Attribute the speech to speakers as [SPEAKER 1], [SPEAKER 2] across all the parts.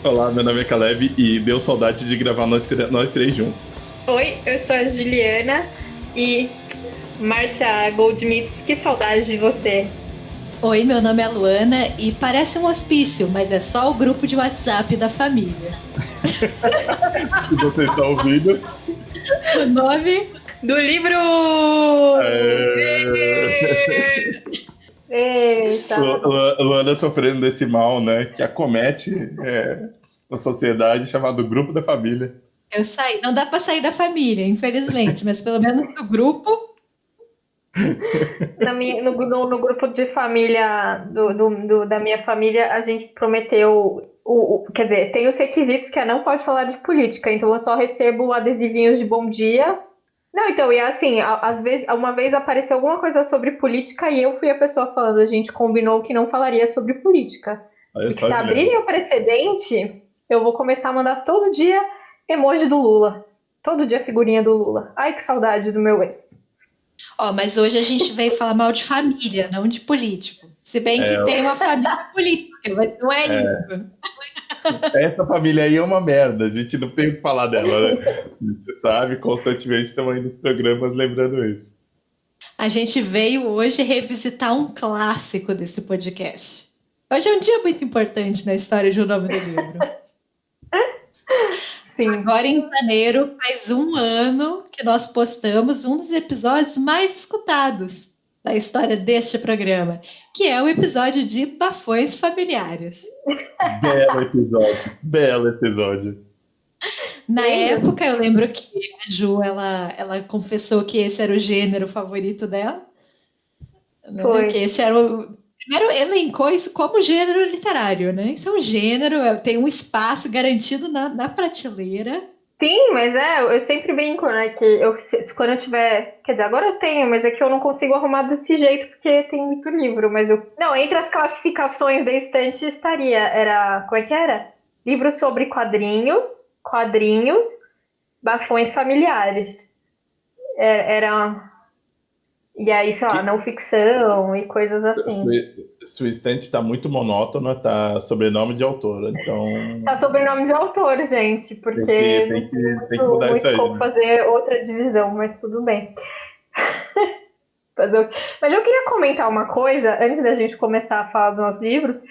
[SPEAKER 1] Olá, meu nome é Caleb e deu saudade de gravar nós três juntos.
[SPEAKER 2] Oi, eu sou a Juliana e Márcia Goldsmith, que saudade de você.
[SPEAKER 3] Oi, meu nome é Luana e parece um hospício, mas é só o grupo de WhatsApp da família.
[SPEAKER 1] Se você está ouvindo.
[SPEAKER 3] O nome
[SPEAKER 2] Do livro! Eita!
[SPEAKER 1] Luana sofrendo desse mal, né? Que acomete a sociedade, chamado Grupo da Família.
[SPEAKER 3] eu saí. Não dá para sair da família, infelizmente, mas pelo menos do grupo.
[SPEAKER 2] No grupo de família da minha família, a gente prometeu. Quer dizer, tem os requisitos que é não pode falar de política, então eu só recebo adesivinhos de bom dia. Não, então, e assim, às vezes, uma vez apareceu alguma coisa sobre política e eu fui a pessoa falando, a gente combinou que não falaria sobre política.
[SPEAKER 1] Olha
[SPEAKER 2] Porque
[SPEAKER 1] só,
[SPEAKER 2] se
[SPEAKER 1] Juliana.
[SPEAKER 2] abrirem o precedente, eu vou começar a mandar todo dia emoji do Lula. Todo dia figurinha do Lula. Ai, que saudade do meu ex.
[SPEAKER 3] Ó, mas hoje a gente veio falar mal de família, não de político. Se bem que tem uma família política, mas não é isso.
[SPEAKER 1] Essa família aí é uma merda, a gente não tem o que falar dela, né? A gente sabe, constantemente estamos indo nos programas lembrando isso.
[SPEAKER 3] A gente veio hoje revisitar um clássico desse podcast. Hoje é um dia muito importante na história de O Nome do Livro.
[SPEAKER 2] Sim.
[SPEAKER 3] Agora em janeiro faz um ano que nós postamos um dos episódios mais escutados da história deste programa, que é o episódio de Bafões Familiares.
[SPEAKER 1] Belo episódio, belo episódio.
[SPEAKER 3] Na
[SPEAKER 2] Lembra?
[SPEAKER 3] época, eu lembro que a Ju, ela confessou que esse era o gênero favorito dela. Né?
[SPEAKER 2] Foi.
[SPEAKER 3] Que esse era o... Primeiro elencou isso como gênero literário, né? Isso é um gênero, tem um espaço garantido na prateleira.
[SPEAKER 2] Sim, mas eu sempre brinco, né? Que quando eu tiver. Quer dizer, agora eu tenho, mas é que eu não consigo arrumar desse jeito porque tem muito livro. Mas eu. Não, entre as classificações da estante estaria. Era. Como é que era? Livros sobre quadrinhos, bafões familiares. Era. E aí, sei lá,
[SPEAKER 1] Que,
[SPEAKER 2] não ficção e coisas assim.
[SPEAKER 1] sua estante está muito monótona, tá sobrenome de autora, então
[SPEAKER 2] Tá sobrenome de autor, gente,
[SPEAKER 1] tem que,
[SPEAKER 2] porque não
[SPEAKER 1] tem
[SPEAKER 2] tem
[SPEAKER 1] que, tem que mudar isso
[SPEAKER 2] muito
[SPEAKER 1] aí,
[SPEAKER 2] como
[SPEAKER 1] né?
[SPEAKER 2] fazer outra divisão, mas tudo bem. Mas eu queria comentar uma coisa, antes da gente começar a falar dos nossos livros,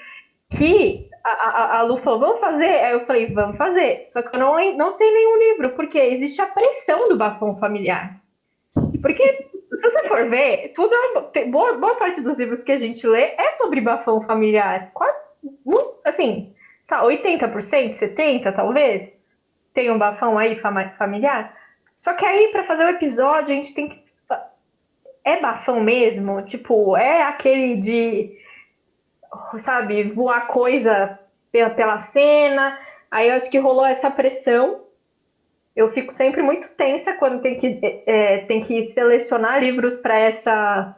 [SPEAKER 2] que a Lu falou, vamos fazer? Aí eu falei, vamos fazer. Só que eu não sei nenhum livro, porque existe a pressão do bafão familiar. Porque, se você for ver, boa parte dos livros que a gente lê é sobre bafão familiar. Quase, assim, sabe, 80%, 70% talvez, tem um bafão aí familiar. Só que aí, para fazer o episódio, a gente tem que... É bafão mesmo? Tipo, é aquele de, sabe, voar coisa pela cena. Aí eu acho que rolou essa pressão. Eu fico sempre muito tensa quando tem que selecionar livros para essa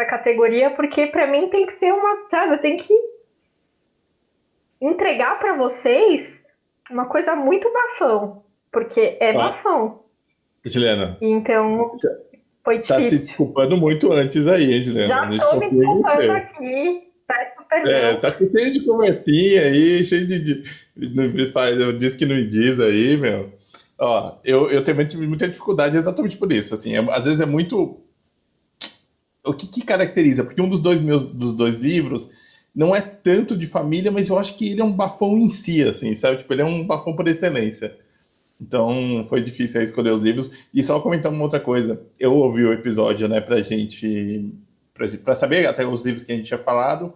[SPEAKER 2] categoria, porque para mim tem que ser uma, sabe, eu tenho que entregar para vocês uma coisa muito bafão, porque é
[SPEAKER 1] Ó,
[SPEAKER 2] bafão.
[SPEAKER 1] Juliana,
[SPEAKER 2] Então foi
[SPEAKER 1] tá se
[SPEAKER 2] difícil.
[SPEAKER 1] desculpando muito antes aí, hein, Juliana? A
[SPEAKER 2] Já
[SPEAKER 1] gente
[SPEAKER 2] tô me
[SPEAKER 1] confia em
[SPEAKER 2] desculpando
[SPEAKER 1] você.
[SPEAKER 2] aqui, peço perdão.
[SPEAKER 1] Tá cheio de conversinha aí, cheio diz que não me diz aí, meu. Ó, eu também tive muita dificuldade exatamente por isso, assim, às vezes é muito... O que caracteriza? Porque um dos dois livros não é tanto de família, mas eu acho que ele é um bafão em si, assim, sabe? Tipo, ele é um bafão por excelência. Então, foi difícil aí escolher os livros. E só comentar uma outra coisa. Eu ouvi o episódio, né, pra saber até os livros que a gente tinha falado.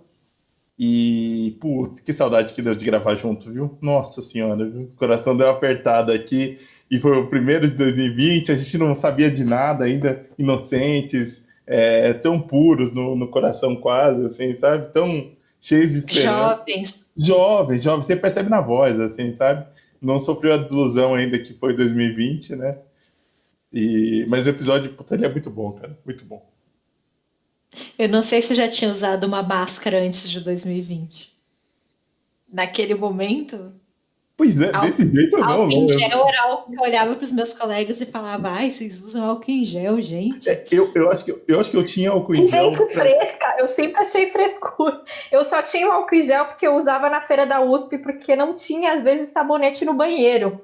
[SPEAKER 1] E, putz, que saudade que deu de gravar junto, viu? Nossa senhora, viu? O coração deu uma apertada aqui. E foi o primeiro de 2020, a gente não sabia de nada ainda, inocentes, tão puros no coração quase, assim, sabe? Tão cheios de esperança.
[SPEAKER 3] Jovens.
[SPEAKER 1] Jovem, jovem, você percebe na voz, assim, sabe? Não sofreu a desilusão ainda que foi 2020, né? Mas o episódio, puta, ele é muito bom, cara, muito bom.
[SPEAKER 3] Eu não sei se eu já tinha usado uma máscara antes de 2020. Naquele momento,
[SPEAKER 1] Pois é, desse jeito não.
[SPEAKER 3] Álcool em
[SPEAKER 1] Não.
[SPEAKER 3] gel era algo que eu olhava para os meus colegas e falava, ai, vocês usam álcool em gel, gente.
[SPEAKER 1] Eu acho que eu tinha álcool em gel.
[SPEAKER 2] Gente fresca, eu sempre achei frescura. Eu só tinha o álcool em gel porque eu usava na feira da USP, porque não tinha, às vezes, sabonete no banheiro.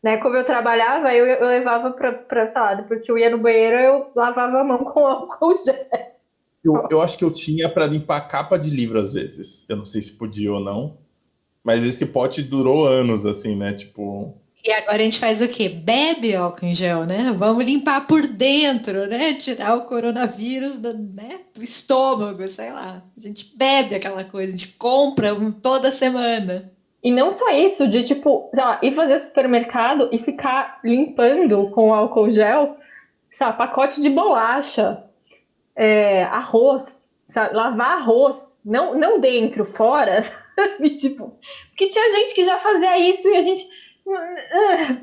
[SPEAKER 2] Né? Como eu trabalhava, eu levava pra salada, porque eu ia no banheiro, eu lavava a mão com álcool gel.
[SPEAKER 1] Eu acho que eu tinha para limpar a capa de livro às vezes. Eu não sei se podia ou não. Mas esse pote durou anos, assim, né? Tipo.
[SPEAKER 3] E agora a gente faz o quê? Bebe álcool em gel, né? Vamos limpar por dentro, né? Tirar o coronavírus do estômago, sei lá. A gente bebe aquela coisa, a gente compra toda semana.
[SPEAKER 2] E não só isso, de tipo, sei lá, ir fazer supermercado e ficar limpando com álcool gel, sabe, pacote de bolacha, arroz, sabe, lavar arroz, não dentro, fora, sabe? Tipo, porque tinha gente que já fazia isso e a gente,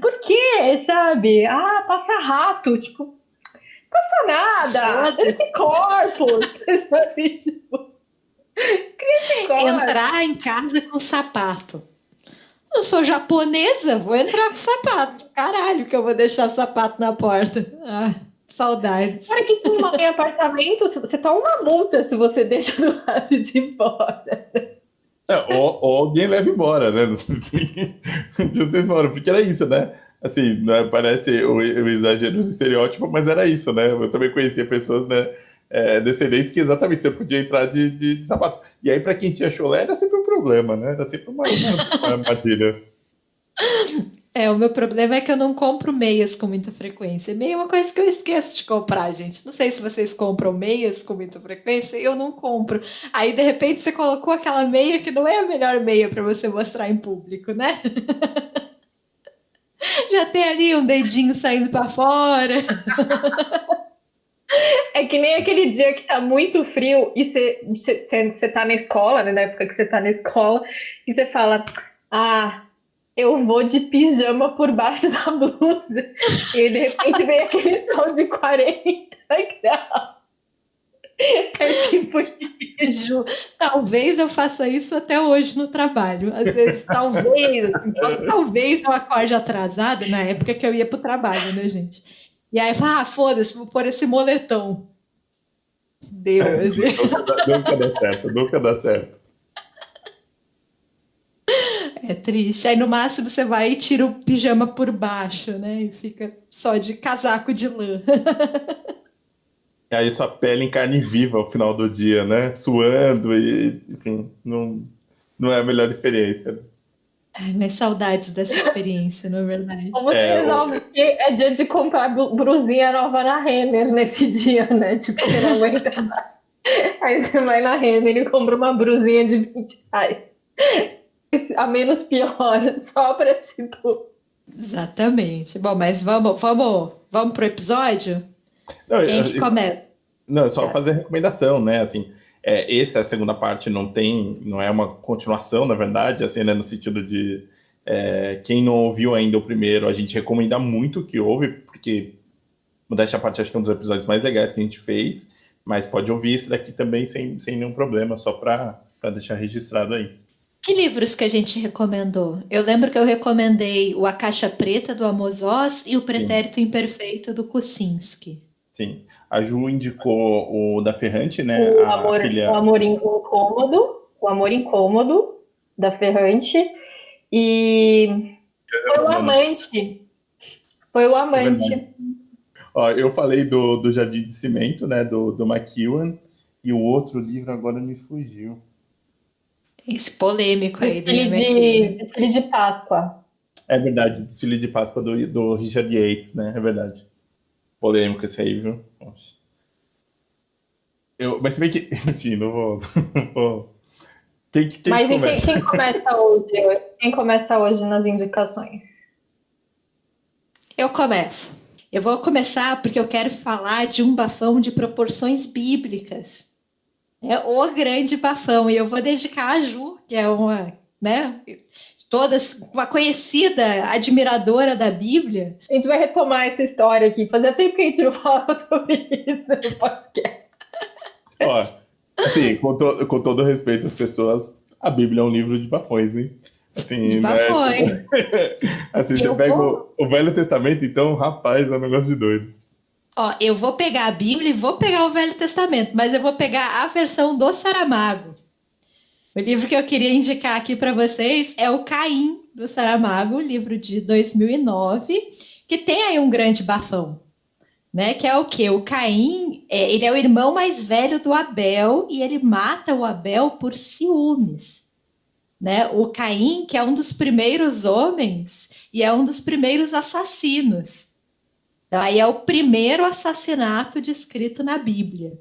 [SPEAKER 2] por quê, sabe? Passa rato, tipo, passa nada, esse corpo, sabe? Tipo,
[SPEAKER 3] entrar em casa com sapato. Eu sou japonesa, vou entrar com sapato. Caralho, que eu vou deixar sapato na porta. Saudades.
[SPEAKER 2] Para que tu mora em apartamento, você toma uma multa se você deixa do lado de fora.
[SPEAKER 1] Ou alguém leva embora, né? Não sei onde vocês moram, porque era isso, né? Assim, né, parece o exagero do estereótipo, mas era isso, né? Eu também conhecia pessoas, né, descendentes que exatamente você podia entrar de sapato. E aí, para quem tinha cholé, era sempre um problema, né? Era sempre uma armadilha.
[SPEAKER 3] O meu problema é que eu não compro meias com muita frequência. Meia é uma coisa que eu esqueço de comprar, gente. Não sei se vocês compram meias com muita frequência, eu não compro. Aí, de repente, você colocou aquela meia que não é a melhor meia para você mostrar em público, né? Já tem ali um dedinho saindo para fora.
[SPEAKER 2] É que nem aquele dia que tá muito frio e você tá na escola, né? Na época que você tá na escola, e você fala, eu vou de pijama por baixo da blusa. E aí, de repente, vem aquele sol de 40 graus. É tipo
[SPEAKER 3] Ju, talvez eu faça isso até hoje no trabalho. Às vezes, talvez eu acorde atrasada na época que eu ia para o trabalho, né, gente? E aí, foda-se, vou pôr esse moletom. Deus.
[SPEAKER 1] Nunca dá certo, nunca dá certo.
[SPEAKER 3] É triste. Aí, no máximo, você vai e tira o pijama por baixo, né? E fica só de casaco de lã.
[SPEAKER 1] E aí sua pele em carne viva ao final do dia, né? Suando e, enfim, não é a melhor experiência.
[SPEAKER 3] Ai, mas saudades dessa experiência, não é verdade?
[SPEAKER 2] Como você resolve que é dia de comprar brusinha nova na Renner nesse dia, né? Tipo, você não aguenta mais. Aí você vai na Renner e compra uma brusinha de 20 reais. A menos pior, só pra, tipo...
[SPEAKER 3] Exatamente. Bom, mas vamos pro episódio?
[SPEAKER 1] Não,
[SPEAKER 3] Quem que começa?
[SPEAKER 1] Não, é só fazer a recomendação, né? Assim, essa segunda parte não é uma continuação, na verdade, assim, né? No sentido de quem não ouviu ainda o primeiro, a gente recomenda muito que ouve, porque modéstia à parte, acho que é um dos episódios mais legais que a gente fez, mas pode ouvir esse daqui também sem nenhum problema, só para deixar registrado aí.
[SPEAKER 3] Que livros que a gente recomendou? Eu lembro que eu recomendei o A Caixa Preta, do Amos Oz, e o Pretérito Imperfeito, do Kosinski.
[SPEAKER 1] Sim. A Ju indicou o da Ferrante, né?
[SPEAKER 2] O Amor Incômodo, da Ferrante. E Foi o Amante.
[SPEAKER 1] Ó, eu falei do Jardim de Cimento, né? Do McEwan. E o outro livro agora me fugiu.
[SPEAKER 3] Esse polêmico aí.
[SPEAKER 2] Desfile de Páscoa.
[SPEAKER 1] É verdade, Desfile de Páscoa do Richard Yates, né? É verdade. Polêmico esse aí, viu? Nossa. Mas se bem que... Enfim, não vou... Quem começa?
[SPEAKER 2] Quem começa hoje? Quem começa hoje nas indicações?
[SPEAKER 3] Eu começo. Eu vou começar porque eu quero falar de um bafão de proporções bíblicas. É o grande bafão. E eu vou dedicar a Ju, que é uma conhecida admiradora da Bíblia.
[SPEAKER 2] A gente vai retomar essa história aqui. Fazia tempo que a gente não falava sobre isso no podcast.
[SPEAKER 1] Ó, assim, com todo respeito às pessoas, a Bíblia é um livro de bafões, hein? Assim, né?
[SPEAKER 3] Bafões.
[SPEAKER 1] Assim, você
[SPEAKER 2] Eu
[SPEAKER 1] pega
[SPEAKER 2] vou-
[SPEAKER 1] o Velho Testamento, então, rapaz, é um negócio de doido.
[SPEAKER 3] Ó, eu vou pegar a Bíblia e vou pegar o Velho Testamento, mas eu vou pegar a versão do Saramago. O livro que eu queria indicar aqui para vocês é o Caim, do Saramago, livro de 2009, que tem aí um grande bafão, né? Que é o quê? O Caim, ele é o irmão mais velho do Abel e ele mata o Abel por ciúmes, né? O Caim, que é um dos primeiros homens e é um dos primeiros assassinos. Então, aí é o primeiro assassinato descrito na Bíblia.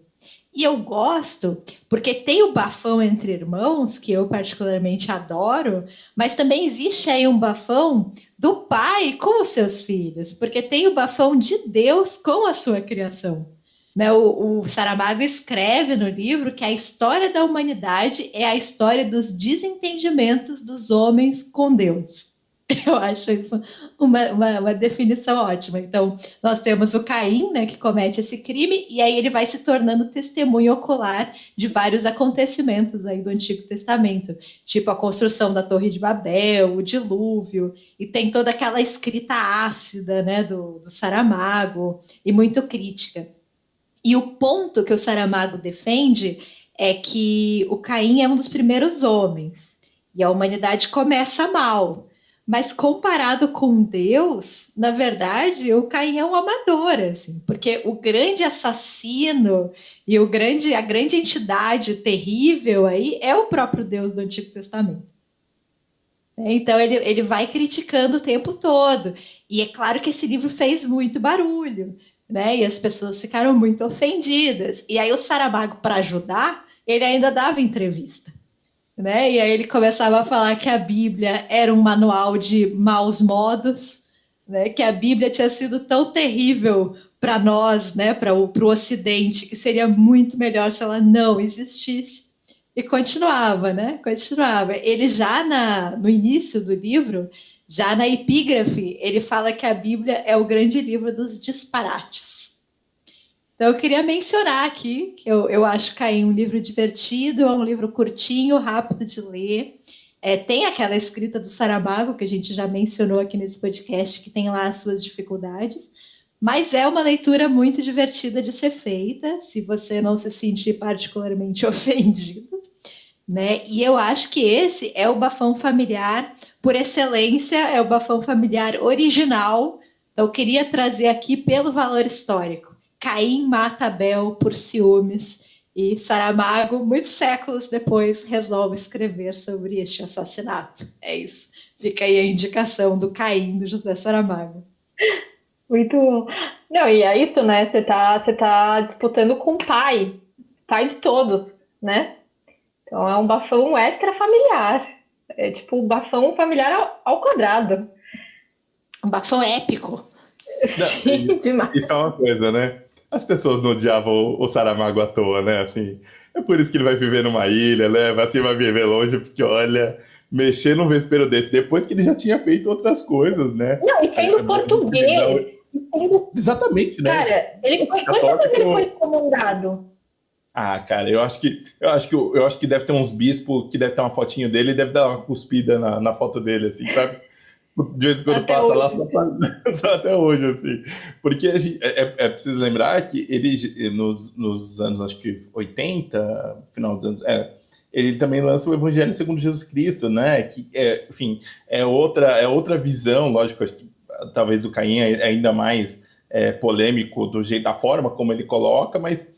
[SPEAKER 3] E eu gosto porque tem o bafão entre irmãos, que eu particularmente adoro, mas também existe aí um bafão do pai com os seus filhos, porque tem o bafão de Deus com a sua criação. Né? O Saramago escreve no livro que a história da humanidade é a história dos desentendimentos dos homens com Deus. Eu acho isso uma definição ótima. Então, nós temos o Caim, né, que comete esse crime, e aí ele vai se tornando testemunho ocular de vários acontecimentos aí do Antigo Testamento, tipo a construção da Torre de Babel, o dilúvio, e tem toda aquela escrita ácida, né, do Saramago, e muito crítica. E o ponto que o Saramago defende é que o Caim é um dos primeiros homens, e a humanidade começa mal. Mas comparado com Deus, na verdade, o Caim é um amador, assim, porque o grande assassino e a grande entidade terrível aí é o próprio Deus do Antigo Testamento. Então ele vai criticando o tempo todo. E é claro que esse livro fez muito barulho, né? E as pessoas ficaram muito ofendidas. E aí o Saramago, para ajudar, ele ainda dava entrevista. Né? E aí ele começava a falar que a Bíblia era um manual de maus modos, né? Que a Bíblia tinha sido tão terrível para nós, né? Para o Ocidente, que seria muito melhor se ela não existisse. E continuava, né? Continuava. Ele já no início do livro, já na epígrafe, ele fala que a Bíblia é o grande livro dos disparates. Então, eu queria mencionar aqui que eu acho Caim um livro divertido, é um livro curtinho, rápido de ler. Tem aquela escrita do Saramago, que a gente já mencionou aqui nesse podcast, que tem lá as suas dificuldades, mas é uma leitura muito divertida de ser feita, se você não se sentir particularmente ofendido. Né? E eu acho que esse é o bafão familiar por excelência, é o bafão familiar original. Então, eu queria trazer aqui pelo valor histórico. Caim mata Abel por ciúmes e Saramago, muitos séculos depois, resolve escrever sobre este assassinato. É isso. Fica aí a indicação do Caim, do José Saramago.
[SPEAKER 2] Muito bom. Não, e é isso, né? Você tá disputando com o pai de todos, né? Então é um bafão extra familiar. É tipo um bafão familiar ao quadrado.
[SPEAKER 3] Um bafão épico.
[SPEAKER 2] Sim, demais.
[SPEAKER 1] Isso é uma coisa, né? As pessoas não odiavam o Saramago à toa, né? Assim, é por isso que ele vai viver numa ilha, né? Assim, vai viver longe, porque olha, mexer num vespeiro desse, depois que ele já tinha feito outras coisas, né?
[SPEAKER 2] Não, e sendo português.
[SPEAKER 1] Exatamente, né?
[SPEAKER 2] Cara, quantas vezes ele foi excomungado?
[SPEAKER 1] Ah, cara, eu acho que deve ter uns bispos que deve ter uma fotinho dele e deve dar uma cuspida na foto dele, assim, sabe? De vez em quando
[SPEAKER 2] Até
[SPEAKER 1] passa
[SPEAKER 2] hoje.
[SPEAKER 1] lá só até hoje, assim. Porque é preciso lembrar que ele, nos anos, acho que 80, final dos anos, ele também lança o Evangelho segundo Jesus Cristo, né? Que, enfim, é outra visão, lógico, acho que talvez o Caim é ainda mais polêmico do jeito, da forma como ele coloca, mas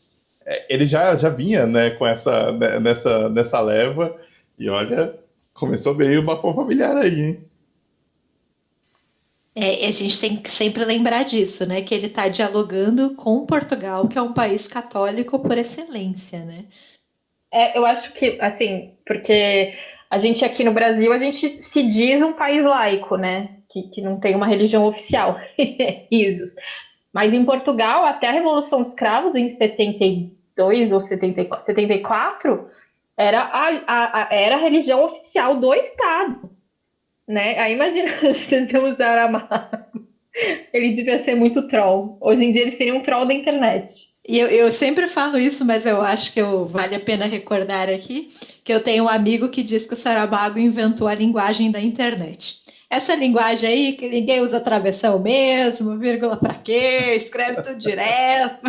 [SPEAKER 1] ele já vinha, né, com nessa leva, e olha, começou bem o bafão familiar aí, hein?
[SPEAKER 3] A gente tem que sempre lembrar disso, né? Que ele está dialogando com Portugal, que é um país católico por excelência, né?
[SPEAKER 2] Eu acho que, assim, porque a gente aqui no Brasil, a gente se diz um país laico, né? Que não tem uma religião oficial, risos. Mas em Portugal, até a Revolução dos Cravos, em 72 ou 74, era a religião oficial do Estado. Né? Aí imagina se temos Saramago. Ele devia ser muito troll. Hoje em dia ele seria um troll da internet.
[SPEAKER 3] E eu sempre falo isso, mas eu acho que vale a pena recordar aqui que eu tenho um amigo que diz que o Saramago inventou a linguagem da internet. Essa linguagem aí, que ninguém usa travessão mesmo, vírgula pra quê, escreve tudo direto.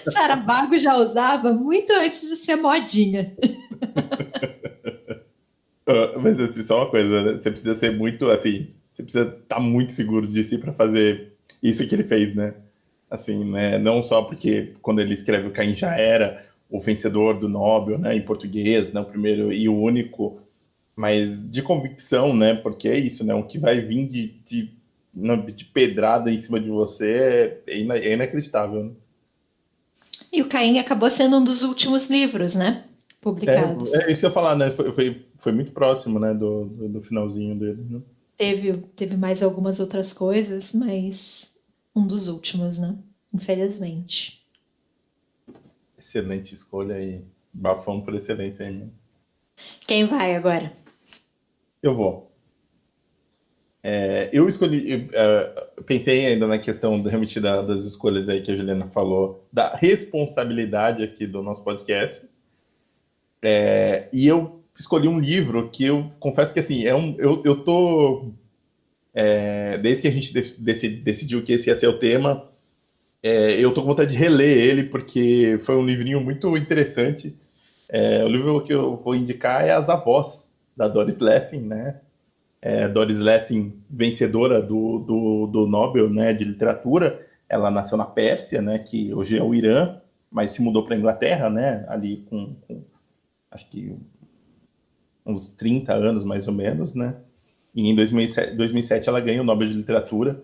[SPEAKER 3] Saramago já usava muito antes de ser modinha.
[SPEAKER 1] Mas assim, só uma coisa, né? Você precisa ser muito, assim, você precisa estar muito seguro de si para fazer isso que ele fez, né? Assim, né? Não só porque quando ele escreve o Caim já era o vencedor do Nobel, né? Em português, né? O primeiro e o único, mas de convicção, né? Porque é isso, né? O que vai vir de pedrada em cima de você é inacreditável, né?
[SPEAKER 3] E o Caim acabou sendo um dos últimos livros, né? Publicados.
[SPEAKER 1] É isso que eu ia falar, né? Foi muito próximo, né? Do finalzinho dele, né?
[SPEAKER 3] Teve mais algumas outras coisas, mas um dos últimos, né? Infelizmente.
[SPEAKER 1] Excelente escolha aí. Bafão por excelência aí, né?
[SPEAKER 3] Quem vai agora?
[SPEAKER 1] Eu vou. Eu escolhi. Pensei ainda na questão realmente das escolhas aí que a Juliana falou, da responsabilidade aqui do nosso podcast. E eu escolhi um livro que eu confesso que assim, eu tô. Desde que a gente decidiu que esse ia ser o tema, eu tô com vontade de reler ele, porque foi um livrinho muito interessante. O livro que eu vou indicar é As Avós, da Doris Lessing, né? Doris Lessing, vencedora do Nobel, né, de literatura. Ela nasceu na Pérsia, né, que hoje é o Irã, mas se mudou para a Inglaterra, né, ali com acho que uns 30 anos mais ou menos, né? E em 2007 ela ganha o Nobel de Literatura.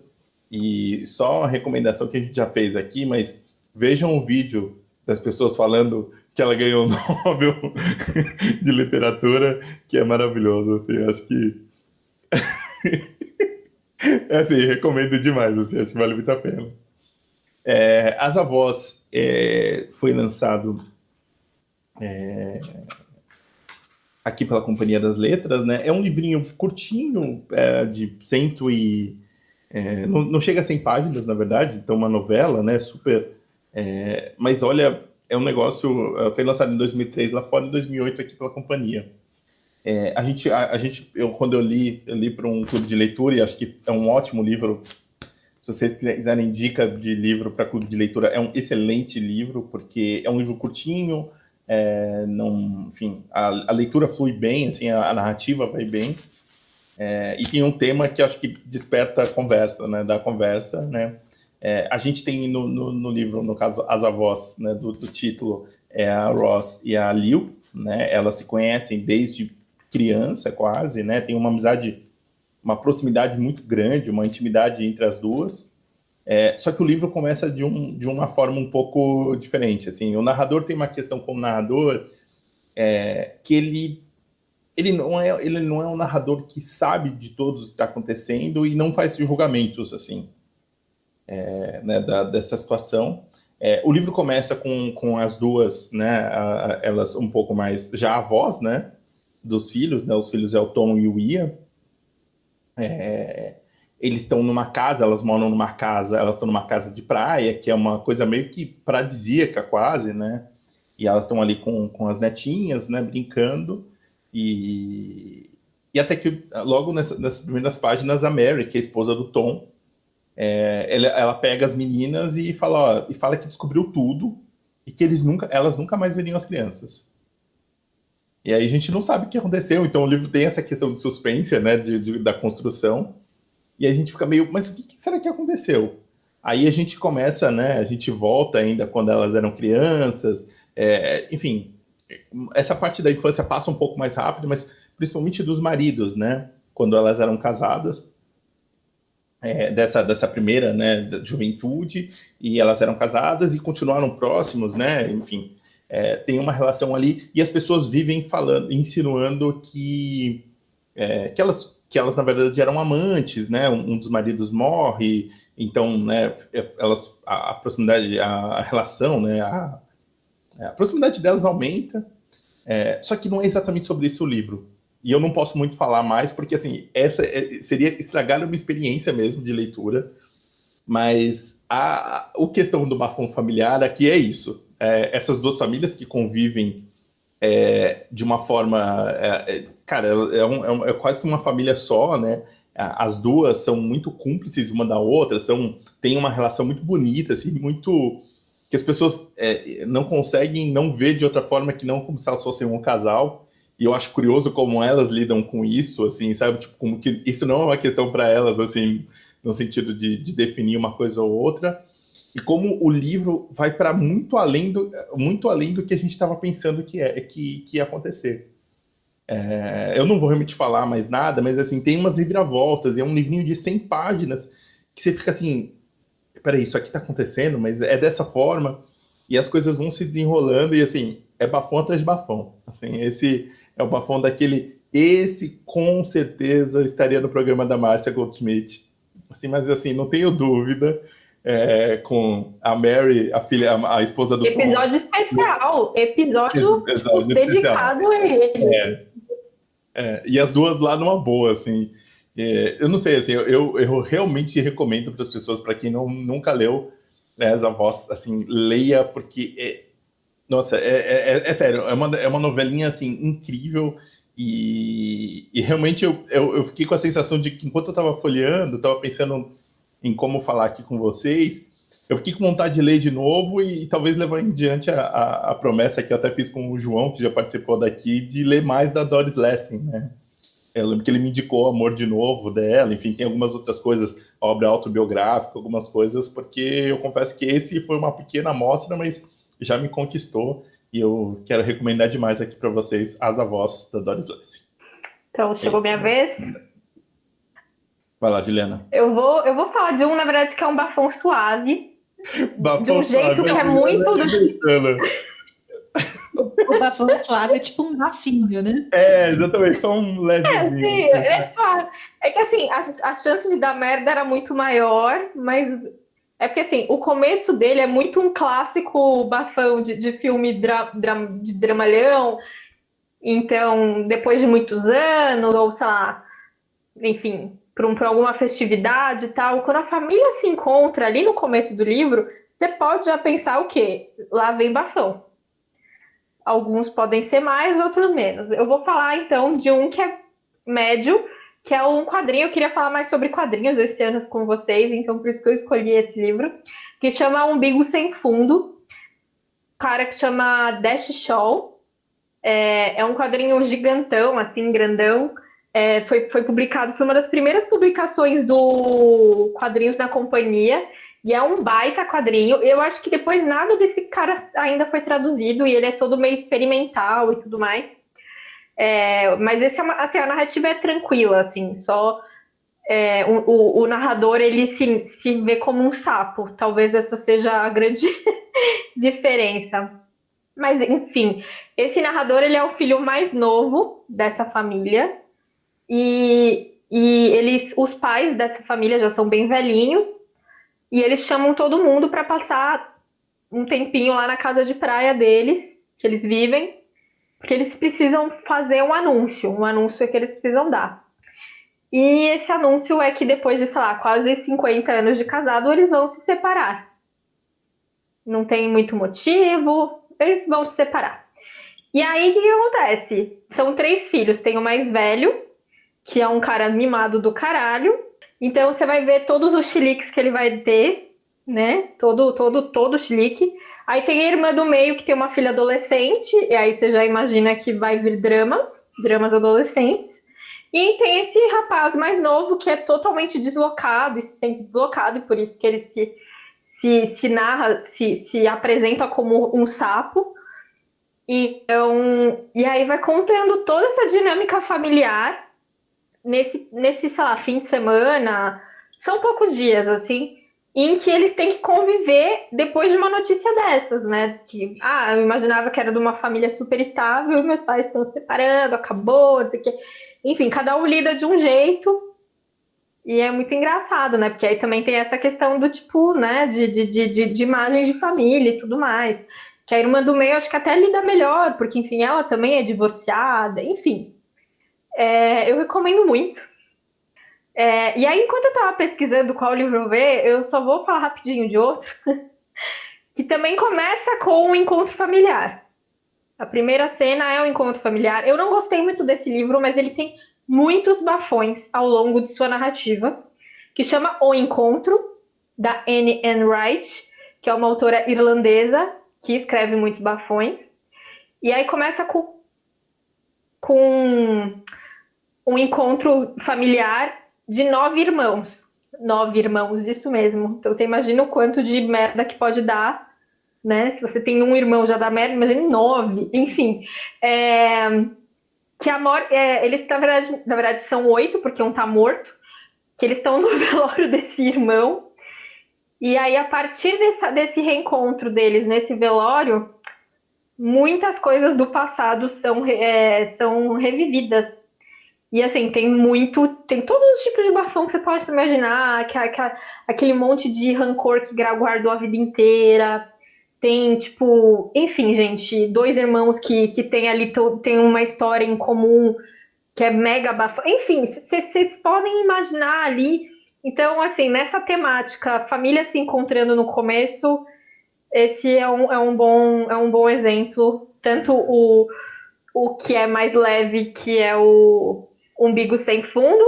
[SPEAKER 1] E só uma recomendação que a gente já fez aqui, mas vejam o vídeo das pessoas falando que ela ganhou o Nobel de Literatura, que é maravilhoso, assim, acho que assim, recomendo demais, assim, acho que vale muito a pena. As Avós foi lançado aqui pela Companhia das Letras, né? É um livrinho curtinho, de cento e... não chega a 100 páginas, na verdade, então uma novela, né? Super... mas olha, é um negócio... foi lançado em 2003 lá fora, em 2008 aqui pela Companhia. Quando eu li para um clube de leitura, e acho que é um ótimo livro. Se vocês quiserem dica de livro para clube de leitura, é um excelente livro, porque é um livro curtinho, não, enfim, a leitura flui bem, assim, a narrativa vai bem, e tem um tema que acho que desperta a conversa, né, da conversa, né. A gente tem no livro, no caso, As Avós, né, do título, a Ross e a Liu, né, elas se conhecem desde criança quase, né, tem uma amizade, uma proximidade muito grande, uma intimidade entre as duas. Só que o livro começa de uma forma um pouco diferente, assim. O narrador tem uma questão como narrador, que ele não é um narrador que sabe de tudo o que está acontecendo e não faz julgamentos, assim, né, dessa situação. O livro começa com as duas, né, elas um pouco mais já avós, né, dos filhos, né, os filhos é o Tom e o Ian. Eles estão numa casa, elas moram numa casa, elas estão numa casa de praia, que é uma coisa meio que paradisíaca quase, né? E elas estão ali com as netinhas, né, brincando, e até que logo nessas primeiras páginas, a Mary, que é a esposa do Tom, ela pega as meninas e fala que descobriu tudo e que elas nunca mais veriam as crianças. E aí a gente não sabe o que aconteceu, então o livro tem essa questão de suspense, né, da construção, e a gente fica meio, mas o que será que aconteceu? Aí a gente começa, né, a gente volta ainda quando elas eram crianças, enfim, essa parte da infância passa um pouco mais rápido, mas principalmente dos maridos, né, quando elas eram casadas, dessa primeira, né, da juventude, e elas eram casadas e continuaram próximos, né, enfim, tem uma relação ali, e as pessoas vivem falando, insinuando que elas na verdade eram amantes, né, um dos maridos morre, então, né, a proximidade, a relação, né, a proximidade delas aumenta, só que não é exatamente sobre isso o livro. E eu não posso muito falar mais, porque assim, essa seria estragar uma experiência mesmo de leitura. Mas o questão do bafão familiar aqui é isso. Essas duas famílias que convivem de uma forma... cara, é quase que uma família só, né? As duas são muito cúmplices uma da outra, têm uma relação muito bonita, assim, muito... que as pessoas não conseguem não ver de outra forma que não como se elas fossem um casal. E eu acho curioso como elas lidam com isso, assim, sabe? Tipo, como que isso não é uma questão para elas, assim, no sentido de definir uma coisa ou outra. E como o livro vai para muito além do que a gente estava pensando que ia acontecer. Eu não vou realmente falar mais nada, mas assim, tem umas reviravoltas, e é um livrinho de 100 páginas que você fica assim, peraí, isso aqui tá acontecendo, mas é dessa forma, e as coisas vão se desenrolando, e assim, é bafão atrás de bafão. Assim, esse é o bafão esse com certeza estaria no programa da Márcia Goldschmidt. Assim, mas assim, não tenho dúvida, com a Mary, a filha, a esposa do Tom.
[SPEAKER 2] Episódio especial, episódio tipo,
[SPEAKER 1] especial.
[SPEAKER 2] dedicado a ele.
[SPEAKER 1] E as duas lá numa boa, assim. Eu não sei, assim, eu realmente recomendo para as pessoas, para quem nunca leu, né, As Avós, assim, leia, porque nossa, é sério, é uma novelinha, assim, incrível, e realmente eu fiquei com a sensação de que enquanto eu estava folheando, estava pensando em como falar aqui com vocês, eu fiquei com vontade de ler de novo e talvez levar em diante a promessa que eu até fiz com o João, que já participou daqui, de ler mais da Doris Lessing, né? Eu lembro que ele me indicou Amor de Novo dela, enfim, tem algumas outras coisas, obra autobiográfica, algumas coisas, porque eu confesso que esse foi uma pequena amostra, mas já me conquistou, e eu quero recomendar demais aqui para vocês As Avós, da Doris Lessing.
[SPEAKER 2] Então, chegou minha vez.
[SPEAKER 1] Vai lá, Juliana.
[SPEAKER 2] Eu vou falar de um, na verdade, que é um bafão suave.
[SPEAKER 1] Bafão
[SPEAKER 2] de um jeito
[SPEAKER 1] suave,
[SPEAKER 2] que é muito...
[SPEAKER 3] O bafão suave é tipo um bafinho, né?
[SPEAKER 1] Exatamente, só um levezinho.
[SPEAKER 2] Sim, ele é suave. É que, assim, a chance de dar merda era muito maior, mas... É porque, assim, o começo dele é muito um clássico bafão de filme de dramalhão. Então, depois de muitos anos, ou sei lá, enfim, por alguma festividade e tal, quando a família se encontra ali no começo do livro, você pode já pensar o quê? Lá vem bafão. Alguns podem ser mais, outros menos. Eu vou falar, então, de um que é médio, que é um quadrinho. Eu queria falar mais sobre quadrinhos esse ano com vocês, então por isso que eu escolhi esse livro, que chama Umbigo Sem Fundo. Um cara que chama Dash Shaw. É um quadrinho gigantão, assim, grandão. Foi publicado, foi uma das primeiras publicações do Quadrinhos da Companhia, e é um baita quadrinho. Eu acho que depois nada desse cara ainda foi traduzido, e ele é todo meio experimental e tudo mais. Mas esse assim, a narrativa é tranquila, assim, só o narrador ele se vê como um sapo. Talvez essa seja a grande diferença. Mas, enfim, esse narrador ele é o filho mais novo dessa família, e os pais dessa família já são bem velhinhos, e eles chamam todo mundo para passar um tempinho lá na casa de praia deles, que eles vivem, porque eles precisam fazer um anúncio que eles precisam dar. E esse anúncio é que depois de, sei lá, quase 50 anos de casado, eles vão se separar. Não tem muito motivo, eles vão se separar. E aí, o que acontece? São 3 filhos, tem o mais velho, que é um cara mimado do caralho. Então, você vai ver todos os chiliques que ele vai ter, né? Todo chilique. Aí tem a irmã do meio, que tem uma filha adolescente, e aí você já imagina que vai vir dramas adolescentes. E tem esse rapaz mais novo, que é totalmente deslocado, e se sente deslocado, e por isso que ele se apresenta como um sapo. Então, e aí vai contando toda essa dinâmica familiar nesse, sei lá, fim de semana, são poucos dias, assim, em que eles têm que conviver depois de uma notícia dessas, né? Que, eu imaginava que era de uma família super estável, meus pais estão se separando, acabou, não sei o quê. Enfim, cada um lida de um jeito, e é muito engraçado, né? Porque aí também tem essa questão do tipo, né, de imagens de família e tudo mais. Que a irmã do meio acho que até lida melhor, porque, enfim, ela também é divorciada, enfim. Eu recomendo muito. E aí, enquanto eu tava pesquisando qual livro ver, eu só vou falar rapidinho de outro, que também começa com um encontro familiar. A primeira cena é o encontro familiar. Eu não gostei muito desse livro, mas ele tem muitos bafões ao longo de sua narrativa, que chama O Encontro, da Anne Ann Wright, que é uma autora irlandesa que escreve muitos bafões. E aí começa com um encontro familiar de 9 irmãos. 9 irmãos, isso mesmo. Então você imagina o quanto de merda que pode dar, né? Se você tem um irmão já dá merda, imagine 9. Enfim, eles na verdade são 8, porque um tá morto, que eles estão no velório desse irmão. E aí, a partir desse reencontro deles nesse velório, muitas coisas do passado são revividas. E assim, tem todos os tipos de bafão que você pode imaginar, aquele monte de rancor que guardou a vida inteira. Tem, tipo, enfim, gente, 2 irmãos que tem ali, tem uma história em comum que é mega bafão. Enfim, vocês podem imaginar ali. Então, assim, nessa temática, família se encontrando no começo, esse é um bom exemplo. Tanto o que é mais leve, que é o Umbigo Sem Fundo,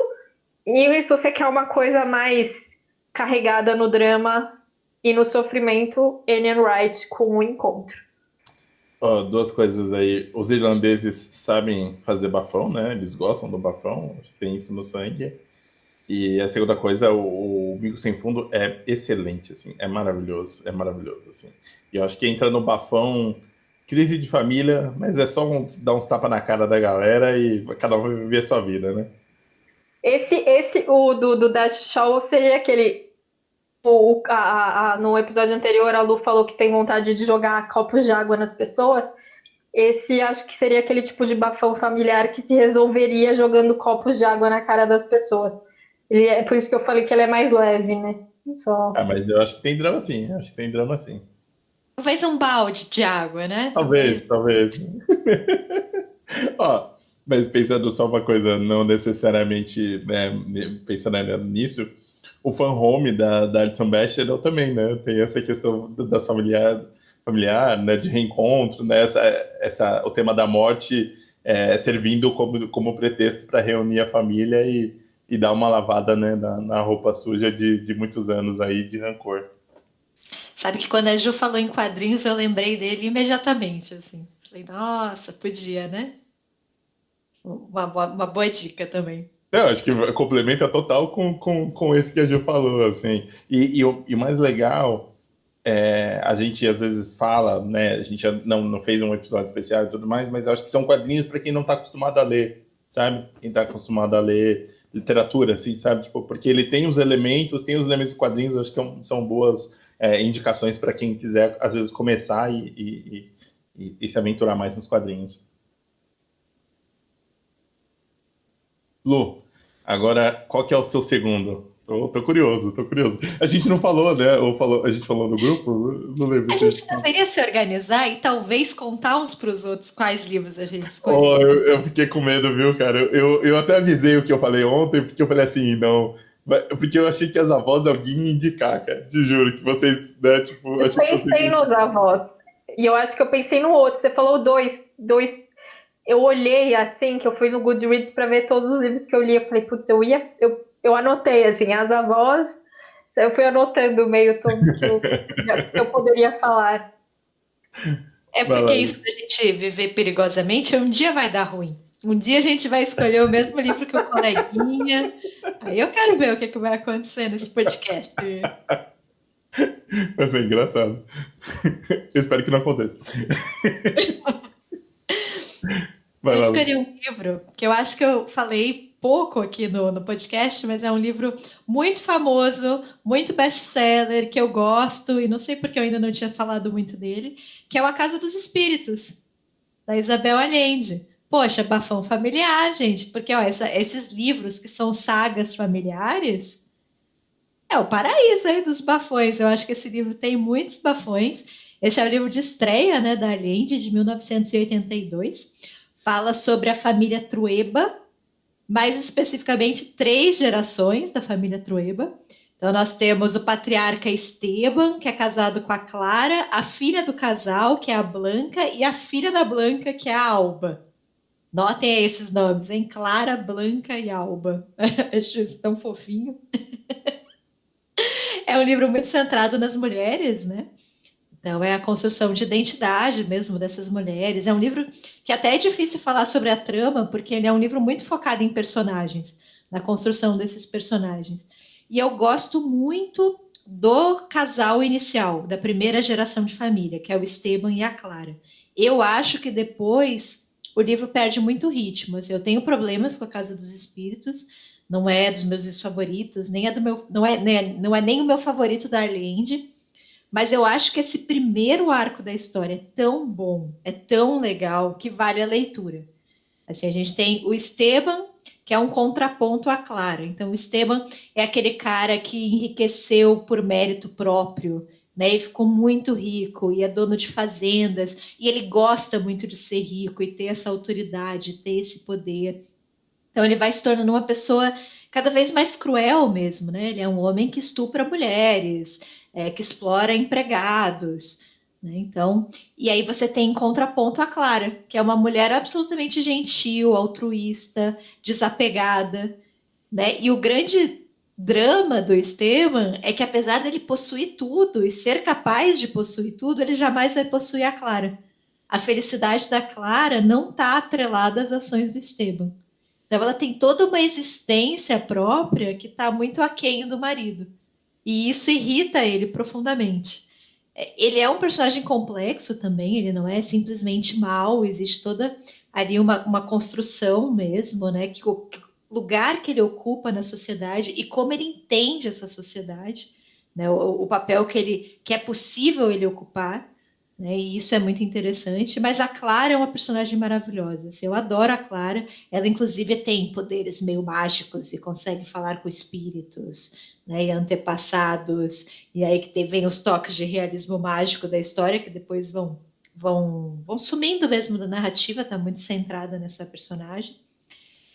[SPEAKER 2] e se você quer uma coisa mais carregada no drama e no sofrimento, Anne Ann Wright com o Encontro.
[SPEAKER 1] Duas coisas aí. Os irlandeses sabem fazer bafão, né? Eles gostam do bafão, tem isso no sangue. E a segunda coisa, o Umbigo Sem Fundo é excelente, assim, é maravilhoso, assim. E eu acho que entra no bafão, crise de família, mas é só dar uns tapas na cara da galera e cada um vai viver a sua vida, né?
[SPEAKER 2] O do Dash Shaw seria aquele... no episódio anterior, a Lu falou que tem vontade de jogar copos de água nas pessoas. Esse acho que seria aquele tipo de bafão familiar que se resolveria jogando copos de água na cara das pessoas. É por isso que eu falei que ele é mais leve, né?
[SPEAKER 1] Mas eu acho que tem drama sim,
[SPEAKER 3] Talvez um balde de água, né?
[SPEAKER 1] Talvez. Mas pensando só uma coisa, não necessariamente, né, pensando nisso, o fan home da Alison Bechdel também, né? Tem essa questão da familiar, né, de reencontro, né? O tema da morte servindo como pretexto para reunir a família e dar uma lavada, né, na roupa suja de muitos anos aí de rancor.
[SPEAKER 3] Sabe que quando a Ju falou em quadrinhos, eu lembrei dele imediatamente, assim. Falei, nossa, podia, né? Uma boa dica também.
[SPEAKER 1] Eu acho que complementa total com esse que a Ju falou, assim. E o mais legal, a gente às vezes fala, né? A gente não fez um episódio especial e tudo mais, mas eu acho que são quadrinhos para quem não está acostumado a ler, sabe? Quem está acostumado a ler literatura, assim, sabe? Tipo, porque ele tem os elementos do quadrinhos, acho que são boas indicações para quem quiser, às vezes, começar e se aventurar mais nos quadrinhos. Lu, agora, qual que é o seu segundo? Tô curioso. A gente não falou, né? A gente falou no grupo? Não lembro.
[SPEAKER 3] A gente deveria se organizar e talvez contar uns para os outros quais livros a gente escolheu.
[SPEAKER 1] Eu fiquei com medo, viu, cara? Eu até avisei o que eu falei ontem, porque eu falei assim, não... Porque eu achei que as avós alguém ia indicar, cara. Te juro que vocês, né, tipo...
[SPEAKER 2] Eu pensei nos avós. E eu acho que eu pensei no outro. Você falou dois. Eu olhei assim, que eu fui no Goodreads para ver todos os livros que eu li. Eu falei, putz, eu anotei, assim, as avós. Eu fui anotando meio todos que eu poderia falar.
[SPEAKER 3] É porque isso da gente viver perigosamente, um dia vai dar ruim. Um dia a gente vai escolher o mesmo livro que o coleguinha. Aí eu quero ver o que vai acontecer nesse podcast.
[SPEAKER 1] Vai ser engraçado. Eu espero que não aconteça.
[SPEAKER 3] Eu escolhi um livro que eu acho que eu falei pouco aqui no podcast, mas é um livro muito famoso, muito best-seller, que eu gosto, e não sei porque eu ainda não tinha falado muito dele, que é o A Casa dos Espíritos, da Isabel Allende. Poxa, bafão familiar, gente, porque esses livros que são sagas familiares é o paraíso aí dos bafões. Eu acho que esse livro tem muitos bafões. Esse é o livro de estreia, né, da Allende, de 1982. Fala sobre a família Trueba, mais especificamente 3 gerações da família Trueba. Então, nós temos o patriarca Esteban, que é casado com a Clara, a filha do casal, que é a Blanca, e a filha da Blanca, que é a Alba. Notem esses nomes, hein? Clara, Blanca e Alba. Acho isso tão fofinho. É um livro muito centrado nas mulheres, né? Então, é a construção de identidade mesmo dessas mulheres. É um livro que até é difícil falar sobre a trama, porque ele é um livro muito focado em personagens, na construção desses personagens. E eu gosto muito do casal inicial, da primeira geração de família, que é o Esteban e a Clara. Eu acho que depois o livro perde muito ritmo. Assim, eu tenho problemas com a Casa dos Espíritos, não é dos meus livros favoritos, nem é do meu, não é nem o meu favorito da Allende, mas eu acho que esse primeiro arco da história é tão bom, é tão legal, que vale a leitura. Assim, a gente tem o Esteban, que é um contraponto à Clara. Então, o Esteban é aquele cara que enriqueceu por mérito próprio, né? E ficou muito rico, e é dono de fazendas, e ele gosta muito de ser rico e ter essa autoridade, ter esse poder. Então, ele vai se tornando uma pessoa cada vez mais cruel mesmo, né? Ele é um homem que estupra mulheres, que explora empregados, né? Então, e aí você tem em contraponto a Clara, que é uma mulher absolutamente gentil, altruísta, desapegada, né? E o grande drama do Esteban é que, apesar dele possuir tudo e ser capaz de possuir tudo, ele jamais vai possuir a Clara. A felicidade da Clara não está atrelada às ações do Esteban. Então, ela tem toda uma existência própria que está muito aquém do marido. E isso irrita ele profundamente. Ele é um personagem complexo também, ele não é simplesmente mau, existe toda ali uma construção mesmo, né? Que o lugar que ele ocupa na sociedade e como ele entende essa sociedade, né? O papel que é possível ele ocupar, né? E isso é muito interessante. Mas a Clara é uma personagem maravilhosa. Assim, eu adoro a Clara. Ela, inclusive, tem poderes meio mágicos e consegue falar com espíritos, né, e antepassados. E aí que vem os toques de realismo mágico da história, que depois vão sumindo mesmo da narrativa, está muito centrada nessa personagem.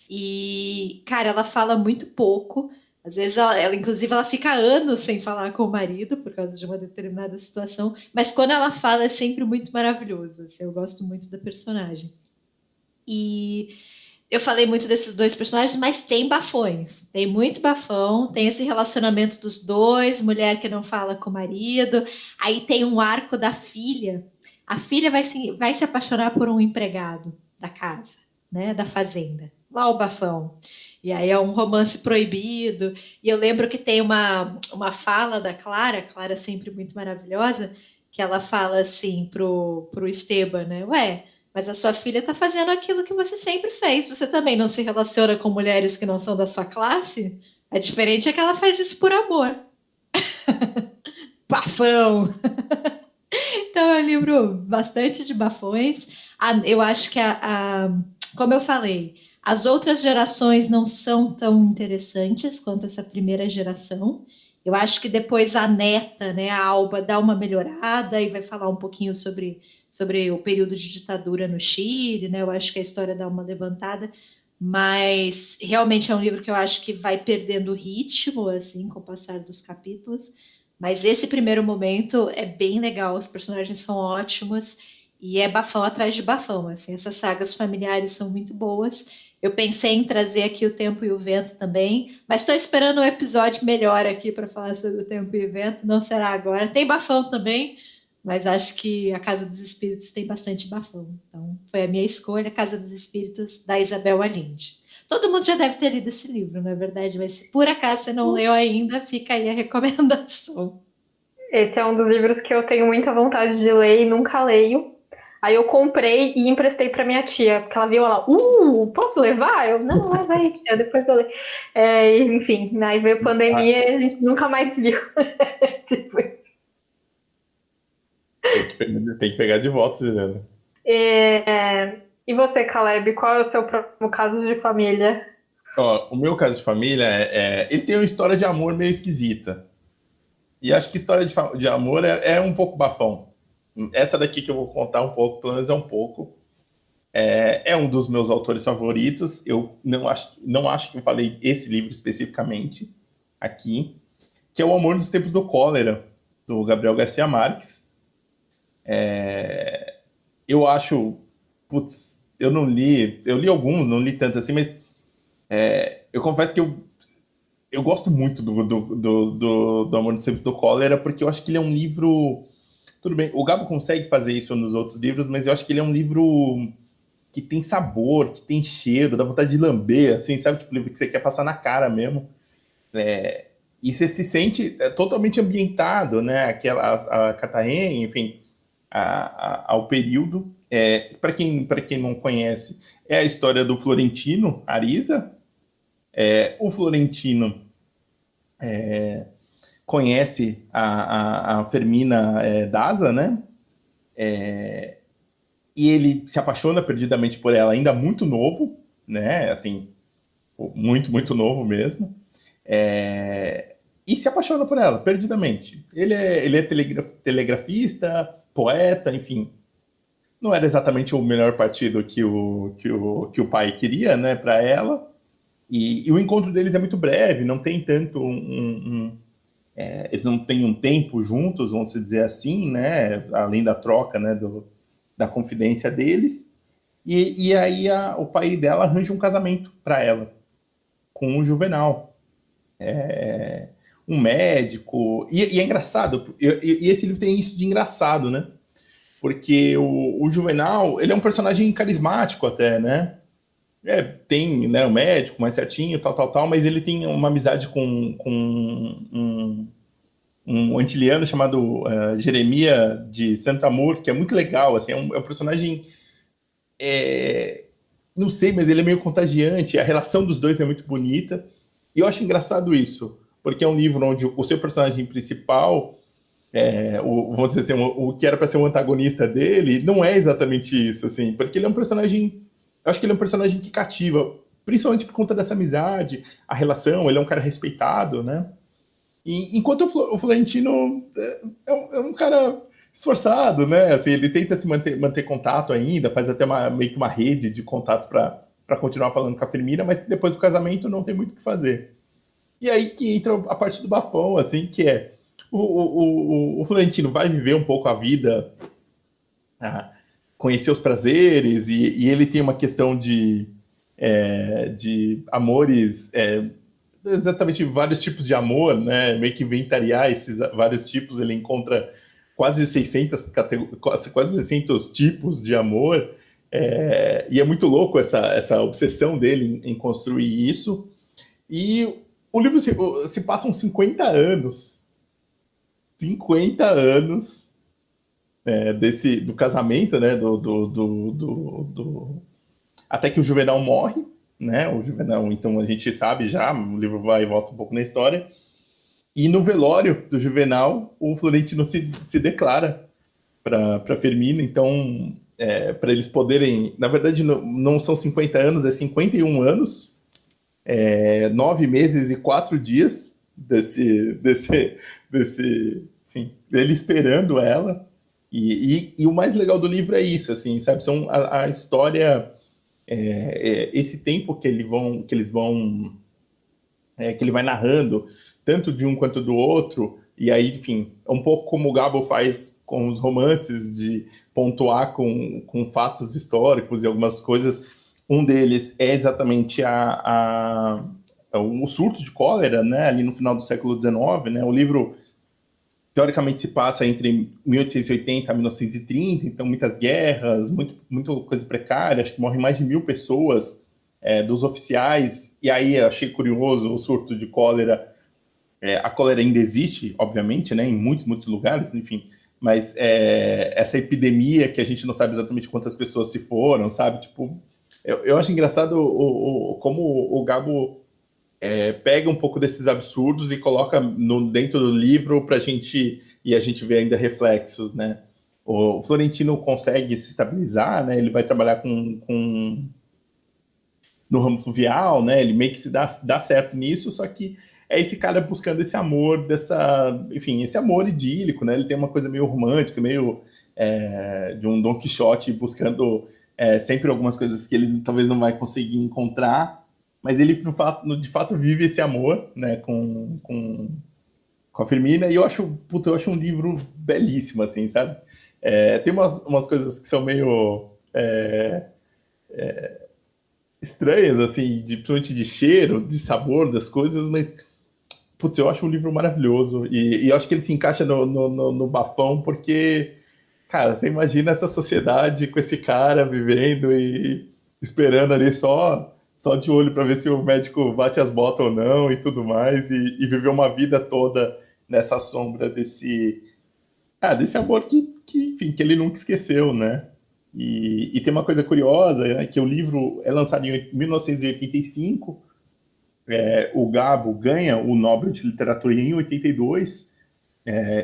[SPEAKER 3] E, cara, ela fala muito pouco. Às vezes, inclusive, ela fica anos sem falar com o marido por causa de uma determinada situação. Mas quando ela fala, é sempre muito maravilhoso. Assim, eu gosto muito da personagem. E eu falei muito desses 2 personagens, mas tem bafões. Tem muito bafão. Tem esse relacionamento dos 2, mulher que não fala com o marido. Aí tem um arco da filha. A filha vai se apaixonar por um empregado da casa, né, da fazenda. Lá o bafão. E aí é um romance proibido. E eu lembro que tem uma fala da Clara, Clara sempre muito maravilhosa, que ela fala assim pro Esteban, né? Ué, mas a sua filha está fazendo aquilo que você sempre fez. Você também não se relaciona com mulheres que não são da sua classe? A diferente é que ela faz isso por amor. Bafão! Então é um livro bastante de bafões. Eu acho que, como eu falei, as outras gerações não são tão interessantes quanto essa primeira geração. Eu acho que depois a neta, né, a Alba, dá uma melhorada e vai falar um pouquinho sobre o período de ditadura no Chile, né? Eu acho que a história dá uma levantada, mas realmente é um livro que eu acho que vai perdendo ritmo, assim, com o passar dos capítulos. Mas esse primeiro momento é bem legal, os personagens são ótimos e é bafão atrás de bafão, assim, essas sagas familiares são muito boas. Eu pensei em trazer aqui O Tempo e o Vento também, mas estou esperando um episódio melhor aqui para falar sobre O Tempo e o Vento, não será agora. Tem bafão também, mas acho que A Casa dos Espíritos tem bastante bafão. Então, foi a minha escolha, A Casa dos Espíritos, da Isabel Allende. Todo mundo já deve ter lido esse livro, na verdade, mas se por acaso você não leu ainda, fica aí a recomendação.
[SPEAKER 2] Esse é um dos livros que eu tenho muita vontade de ler e nunca leio. Aí eu comprei e emprestei para minha tia, porque ela viu ela, posso levar? Eu, não, leva aí, tia, depois eu leio. Enfim, aí veio a pandemia e a gente nunca mais se viu. Tipo,
[SPEAKER 1] Tem que pegar de volta, Juliana.
[SPEAKER 2] E você, Caleb, qual é o seu próximo caso de família?
[SPEAKER 1] Ó, o meu caso de família ele tem uma história de amor meio esquisita. E acho que história de amor é um pouco bafão. Essa daqui que eu vou contar um pouco, pelo menos é um pouco. é um dos meus autores favoritos. Eu não acho que eu falei esse livro especificamente aqui, que é O Amor nos Tempos do Cólera, do Gabriel Garcia Marques. Eu acho... Putz, eu não li... Eu li alguns, não li tanto assim, mas eu confesso que eu gosto muito do Amor nos Tempos do Cólera, porque eu acho que ele é um livro... Tudo bem, o Gabo consegue fazer isso nos outros livros, mas eu acho que ele é um livro que tem sabor, que tem cheiro, dá vontade de lamber, assim, sabe? Tipo, livro que você quer passar na cara mesmo. E você se sente totalmente ambientado, né? A Catarrém, enfim, ao período. Para quem não conhece, é a história do Florentino Ariza. O Florentino conhece a Fermina Daza, né? E ele se apaixona perdidamente por ela, ainda muito novo, né? Assim, muito, muito novo mesmo. E se apaixona por ela, perdidamente. Ele é telegrafista, poeta, enfim. Não era exatamente o melhor partido que o pai queria, né, para ela. E o encontro deles é muito breve, não tem tanto eles não têm um tempo juntos, vamos dizer assim, né, além da troca, né, da confidência deles. E aí o pai dela arranja um casamento para ela com o Juvenal. Um médico. E é engraçado, e esse livro tem isso de engraçado, né? Porque o Juvenal, ele é um personagem carismático até, né? Tem, né, o médico mais certinho, tal, mas ele tem uma amizade com um antiliano chamado Jeremia de Santamur, que é muito legal, assim, é um personagem, não sei, mas ele é meio contagiante, a relação dos dois é muito bonita, e eu acho engraçado isso, porque é um livro onde o seu personagem principal, vamos dizer assim, o que era para ser o antagonista dele, não é exatamente isso, assim, porque ele é um personagem, eu acho que ele é um personagem que cativa, principalmente por conta dessa amizade, a relação, ele é um cara respeitado, né? E, enquanto o Florentino é um cara esforçado, né? Assim, ele tenta se manter contato ainda, faz até meio que uma rede de contatos para continuar falando com a Firmina, mas depois do casamento não tem muito o que fazer. E aí que entra a parte do bafão, assim, que é o Florentino vai viver um pouco a vida, conhecer os prazeres, e ele tem uma questão de amores, exatamente vários tipos de amor, né? Meio que inventariar esses vários tipos, ele encontra quase 600 tipos de amor, e é muito louco essa obsessão dele em construir isso. E o livro se passam 50 anos do casamento, né? Até que o Juvenal morre, né? O Juvenal, então a gente sabe já, o livro vai e volta um pouco na história. E no velório do Juvenal, o Florentino se declara para Fermina, então para eles poderem, na verdade não são 50 anos, é 51 anos, 9 meses e 4 dias enfim, dele esperando ela. E o mais legal do livro é isso, assim, sabe? São a história, esse tempo que ele vai narrando, tanto de um quanto do outro, e aí, enfim, é um pouco como o Gabo faz com os romances, de pontuar com fatos históricos e algumas coisas. Um deles é exatamente o surto de cólera, né, ali no final do século XIX, né? O livro teoricamente se passa entre 1880 e 1930, então muitas guerras, muita coisa precária, acho que morrem mais de 1.000 pessoas dos oficiais, e aí achei curioso o surto de cólera. A cólera ainda existe, obviamente, né, em muitos lugares, enfim, mas essa epidemia que a gente não sabe exatamente quantas pessoas se foram, sabe? Tipo, eu acho engraçado como o Gabo pega um pouco desses absurdos e coloca dentro do livro pra gente, e a gente vê ainda reflexos, né? O Florentino consegue se estabilizar, né? Ele vai trabalhar no ramo fluvial, né? Ele meio que se dá certo nisso, só que é esse cara buscando esse amor enfim, esse amor idílico, né? Ele tem uma coisa meio romântica, meio de um Don Quixote buscando sempre algumas coisas que ele talvez não vai conseguir encontrar, mas ele de fato vive esse amor, né, com a Firmina, e eu acho um livro belíssimo, assim, sabe? Tem umas coisas que são meio estranhas, assim, principalmente de cheiro, de sabor das coisas, mas, putz, eu acho um livro maravilhoso, e eu acho que ele se encaixa no Bafão, porque, cara, você imagina essa sociedade com esse cara vivendo e esperando ali só de olho para ver se o médico bate as botas ou não e tudo mais, e viver uma vida toda nessa sombra desse amor enfim, que ele nunca esqueceu, né? E tem uma coisa curiosa, né, que o livro é lançado em 1985, o Gabo ganha o Nobel de Literatura em 82,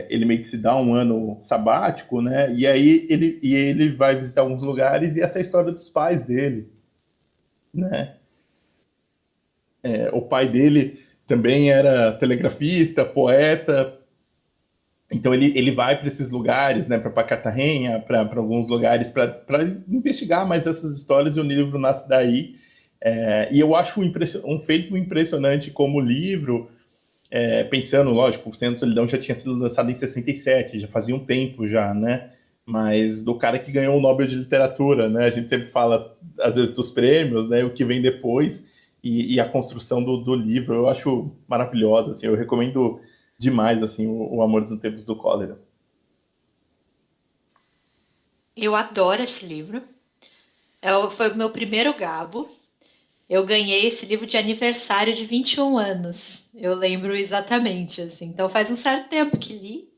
[SPEAKER 1] ele meio que se dá um ano sabático, né? E aí ele vai visitar alguns lugares e essa é a história dos pais dele, né? O pai dele também era telegrafista, poeta, então ele vai para esses lugares, né? Para Cartagena, para alguns lugares para investigar mais essas histórias e o livro nasce daí. E eu acho um feito impressionante como livro. Pensando, lógico, o Cem Solidão já tinha sido lançado em 67, já fazia um tempo já, né? Mas do cara que ganhou o Nobel de Literatura, né? A gente sempre fala, às vezes, dos prêmios, né? O que vem depois e a construção do livro, eu acho maravilhosa, assim, eu recomendo demais, assim, o Amor dos Tempos do Cólera.
[SPEAKER 3] Eu adoro esse livro. Foi o meu primeiro Gabo. Eu ganhei esse livro de aniversário de 21 anos. Eu lembro exatamente, assim. Então faz um certo tempo que li.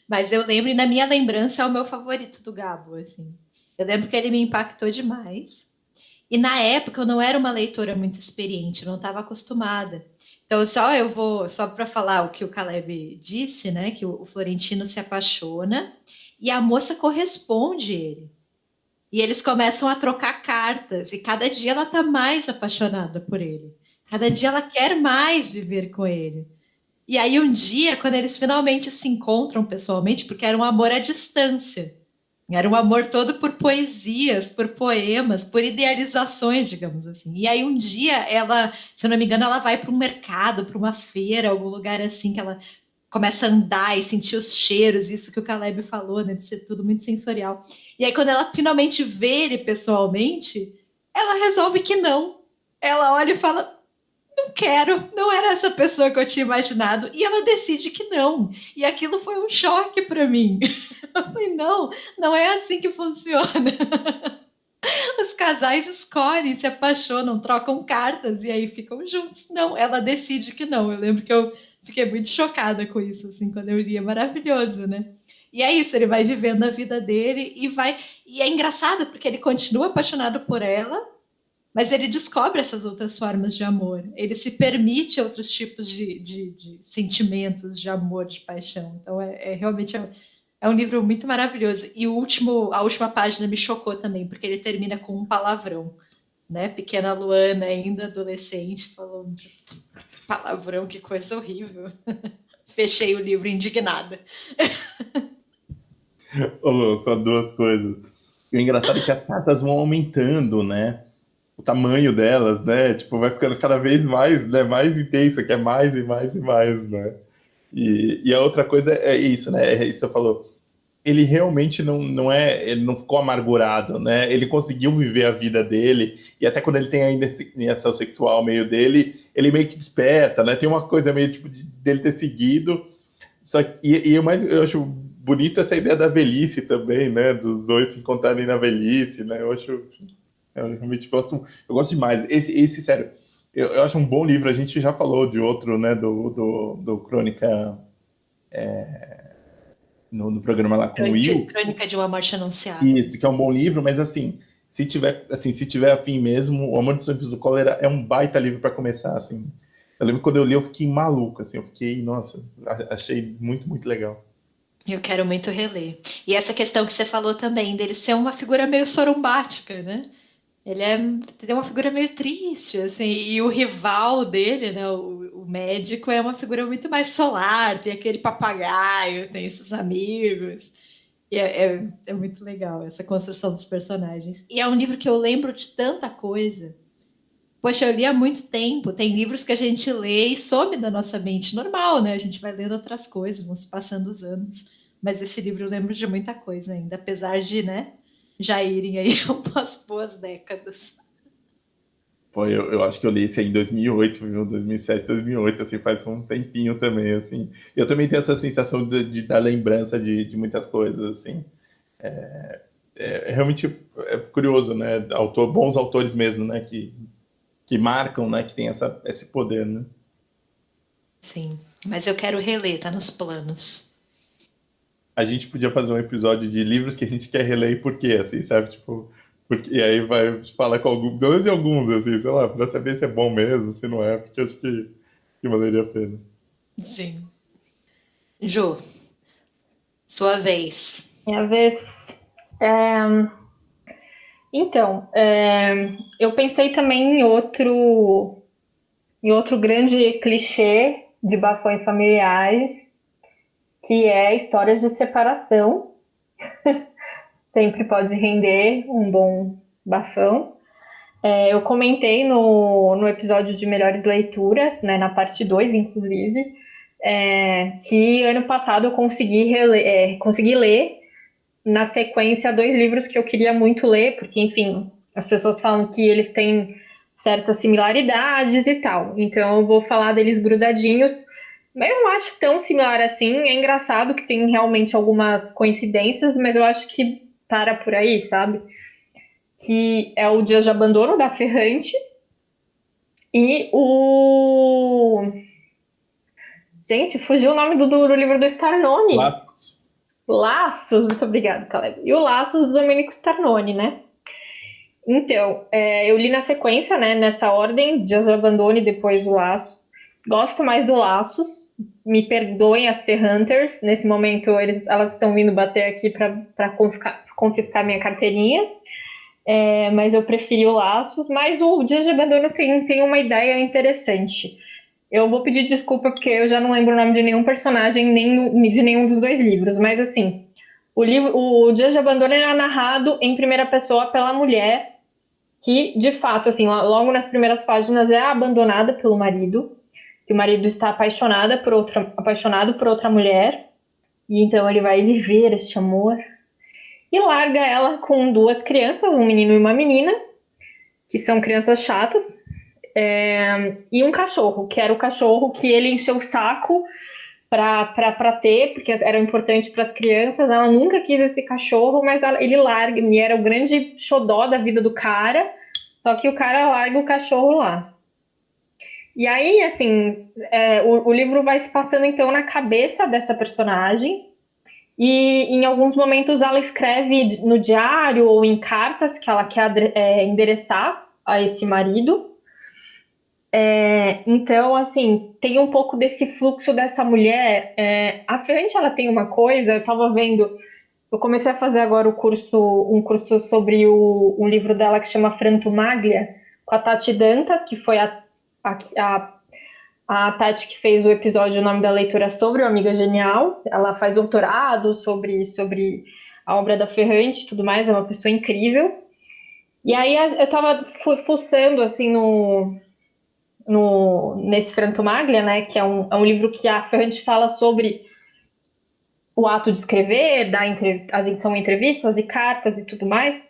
[SPEAKER 3] Mas eu lembro, e na minha lembrança é o meu favorito do Gabo, assim. Eu lembro que ele me impactou demais. E na época eu não era uma leitora muito experiente, eu não estava acostumada. Então só para falar o que o Caleb disse, né, que o Florentino se apaixona e a moça corresponde ele. E eles começam a trocar cartas e cada dia ela está mais apaixonada por ele. Cada dia ela quer mais viver com ele. E aí um dia, quando eles finalmente se encontram pessoalmente, porque era um amor à distância, era um amor todo por poesias, por poemas, por idealizações, digamos assim. E aí um dia ela, se eu não me engano, ela vai para um mercado, para uma feira, algum lugar assim, que ela começa a andar e sentir os cheiros, isso que o Caleb falou, né, de ser tudo muito sensorial. E aí quando ela finalmente vê ele pessoalmente, ela resolve que não. Ela olha e fala, não quero, não era essa pessoa que eu tinha imaginado. E ela decide que não. E aquilo foi um choque para mim. Eu falei, não é assim que funciona. Os casais escolhem, se apaixonam, trocam cartas e aí ficam juntos. Não, ela decide que não. Eu lembro que eu fiquei muito chocada com isso, assim, quando eu li. É maravilhoso, né? E é isso, ele vai vivendo a vida dele e é engraçado porque ele continua apaixonado por ela, mas ele descobre essas outras formas de amor. Ele se permite outros tipos de sentimentos, de amor, de paixão. Então, realmente é um livro muito maravilhoso. E a última página me chocou também, porque ele termina com um palavrão. Né? Pequena Luana, ainda adolescente, falando palavrão, que coisa horrível. Fechei o livro indignada.
[SPEAKER 1] Ô, Lu, só duas coisas. E o engraçado é que as cartas vão aumentando, né? O tamanho delas, né? Tipo, vai ficando cada vez mais, né? Mais intenso, que é mais e mais e mais, né? E a outra coisa é isso, né? É isso que você falou. Ele realmente ele não ficou amargurado, né? Ele conseguiu viver a vida dele, e até quando ele tem ainda essa sexual meio dele, ele meio que desperta, né? Tem uma coisa meio tipo dele ter seguido. E o mais eu acho bonito essa ideia da velhice também, né? Dos dois se encontrarem na velhice, né? Eu realmente eu gosto demais. Sério, eu acho um bom livro. A gente já falou de outro, né? Do Crônica no programa lá com o Will.
[SPEAKER 3] Crônica de uma Morte Anunciada.
[SPEAKER 1] Isso, que é um bom livro, mas assim, se tiver afim mesmo, O Amor dos Tempos do Cólera é um baita livro para começar, assim. Eu lembro quando eu li, eu fiquei maluco, assim, nossa, achei muito, muito legal.
[SPEAKER 3] Eu quero muito reler. E essa questão que você falou também, dele ser uma figura meio sorumbática, né? Ele tem uma figura meio triste, assim, e o rival dele, né, o médico, é uma figura muito mais solar, tem aquele papagaio, tem esses amigos. É muito legal essa construção dos personagens. E é um livro que eu lembro de tanta coisa. Poxa, eu li há muito tempo. Tem livros que a gente lê e some da nossa mente. Normal, né? A gente vai lendo outras coisas, vão se passando os anos. Mas esse livro eu lembro de muita coisa ainda, apesar de, né, já irem aí umas boas décadas.
[SPEAKER 1] Pô, eu acho que eu li esse aí em 2008, viu? 2007, 2008, assim, faz um tempinho também, assim. Eu também tenho essa sensação da lembrança de muitas coisas, assim. É realmente curioso, né? Bons autores mesmo, né? Que marcam, né? Que tem esse poder, né?
[SPEAKER 3] Sim, mas eu quero reler, tá nos planos.
[SPEAKER 1] A gente podia fazer um episódio de livros que a gente quer reler e por quê, assim, sabe? Tipo, porque, e aí vai falar com alguns, dois e alguns, assim, sei lá, pra saber se é bom mesmo, se não é, porque eu acho que valeria a pena.
[SPEAKER 3] Sim. Ju, sua vez.
[SPEAKER 2] Minha vez. É, Então, eu pensei também em outro grande clichê de bafões familiares, que é histórias de separação. Sempre pode render um bom bafão. Eu comentei no episódio de melhores leituras, né, na parte 2, inclusive, que ano passado eu consegui ler na sequência 2 livros que eu queria muito ler, porque, enfim, as pessoas falam que eles têm certas similaridades e tal. Então eu vou falar deles grudadinhos. Mas eu não acho tão similar assim. É engraçado que tem realmente algumas coincidências, mas eu acho que para por aí, sabe? Que é o Dias de Abandono da Ferrante e o. Gente, fugiu o nome do livro do Starnone.
[SPEAKER 1] Laços.
[SPEAKER 2] Laços, muito obrigada, Caleb. E o Laços do Domenico Starnone, né? Então, eu li na sequência, né? Nessa ordem, Dias de Abandono e depois o Laços. Gosto mais do Laços. Me perdoem as Ferhunters. Nesse momento, elas estão vindo bater aqui para confiscar minha carteirinha. Mas eu preferi o Laços. Mas o Dias de Abandono tem uma ideia interessante. Eu vou pedir desculpa porque eu já não lembro o nome de nenhum personagem, nem de nenhum dos 2 livros. Mas assim, o Dias de Abandono é narrado em primeira pessoa pela mulher que, de fato, assim, logo nas primeiras páginas é abandonada pelo marido, que o marido está apaixonado por outra mulher, e então ele vai viver este amor e larga ela com 2 crianças, um menino e uma menina, que são crianças chatas, e um cachorro, que era o cachorro que ele encheu o saco para ter, porque era importante para as crianças. Ela nunca quis esse cachorro, mas ele larga, e era o grande xodó da vida do cara, só que o cara larga o cachorro lá. E aí, assim, o livro vai se passando então na cabeça dessa personagem, e em alguns momentos ela escreve no diário ou em cartas que ela quer endereçar a esse marido. Então, assim, tem um pouco desse fluxo dessa mulher. A Ferrante, ela tem uma coisa, eu estava vendo, eu comecei a fazer agora um curso sobre um livro dela que chama Frantumaglia, com a Tati Dantas, que foi a Tati que fez o episódio O Nome da Leitura sobre o Amiga Genial. Ela faz doutorado sobre a obra da Ferrante e tudo mais, é uma pessoa incrível. E aí eu estava fuçando, assim, nesse Frantumaglia, né, que é um livro que a Ferrante fala sobre o ato de escrever, são entrevistas e cartas e tudo mais,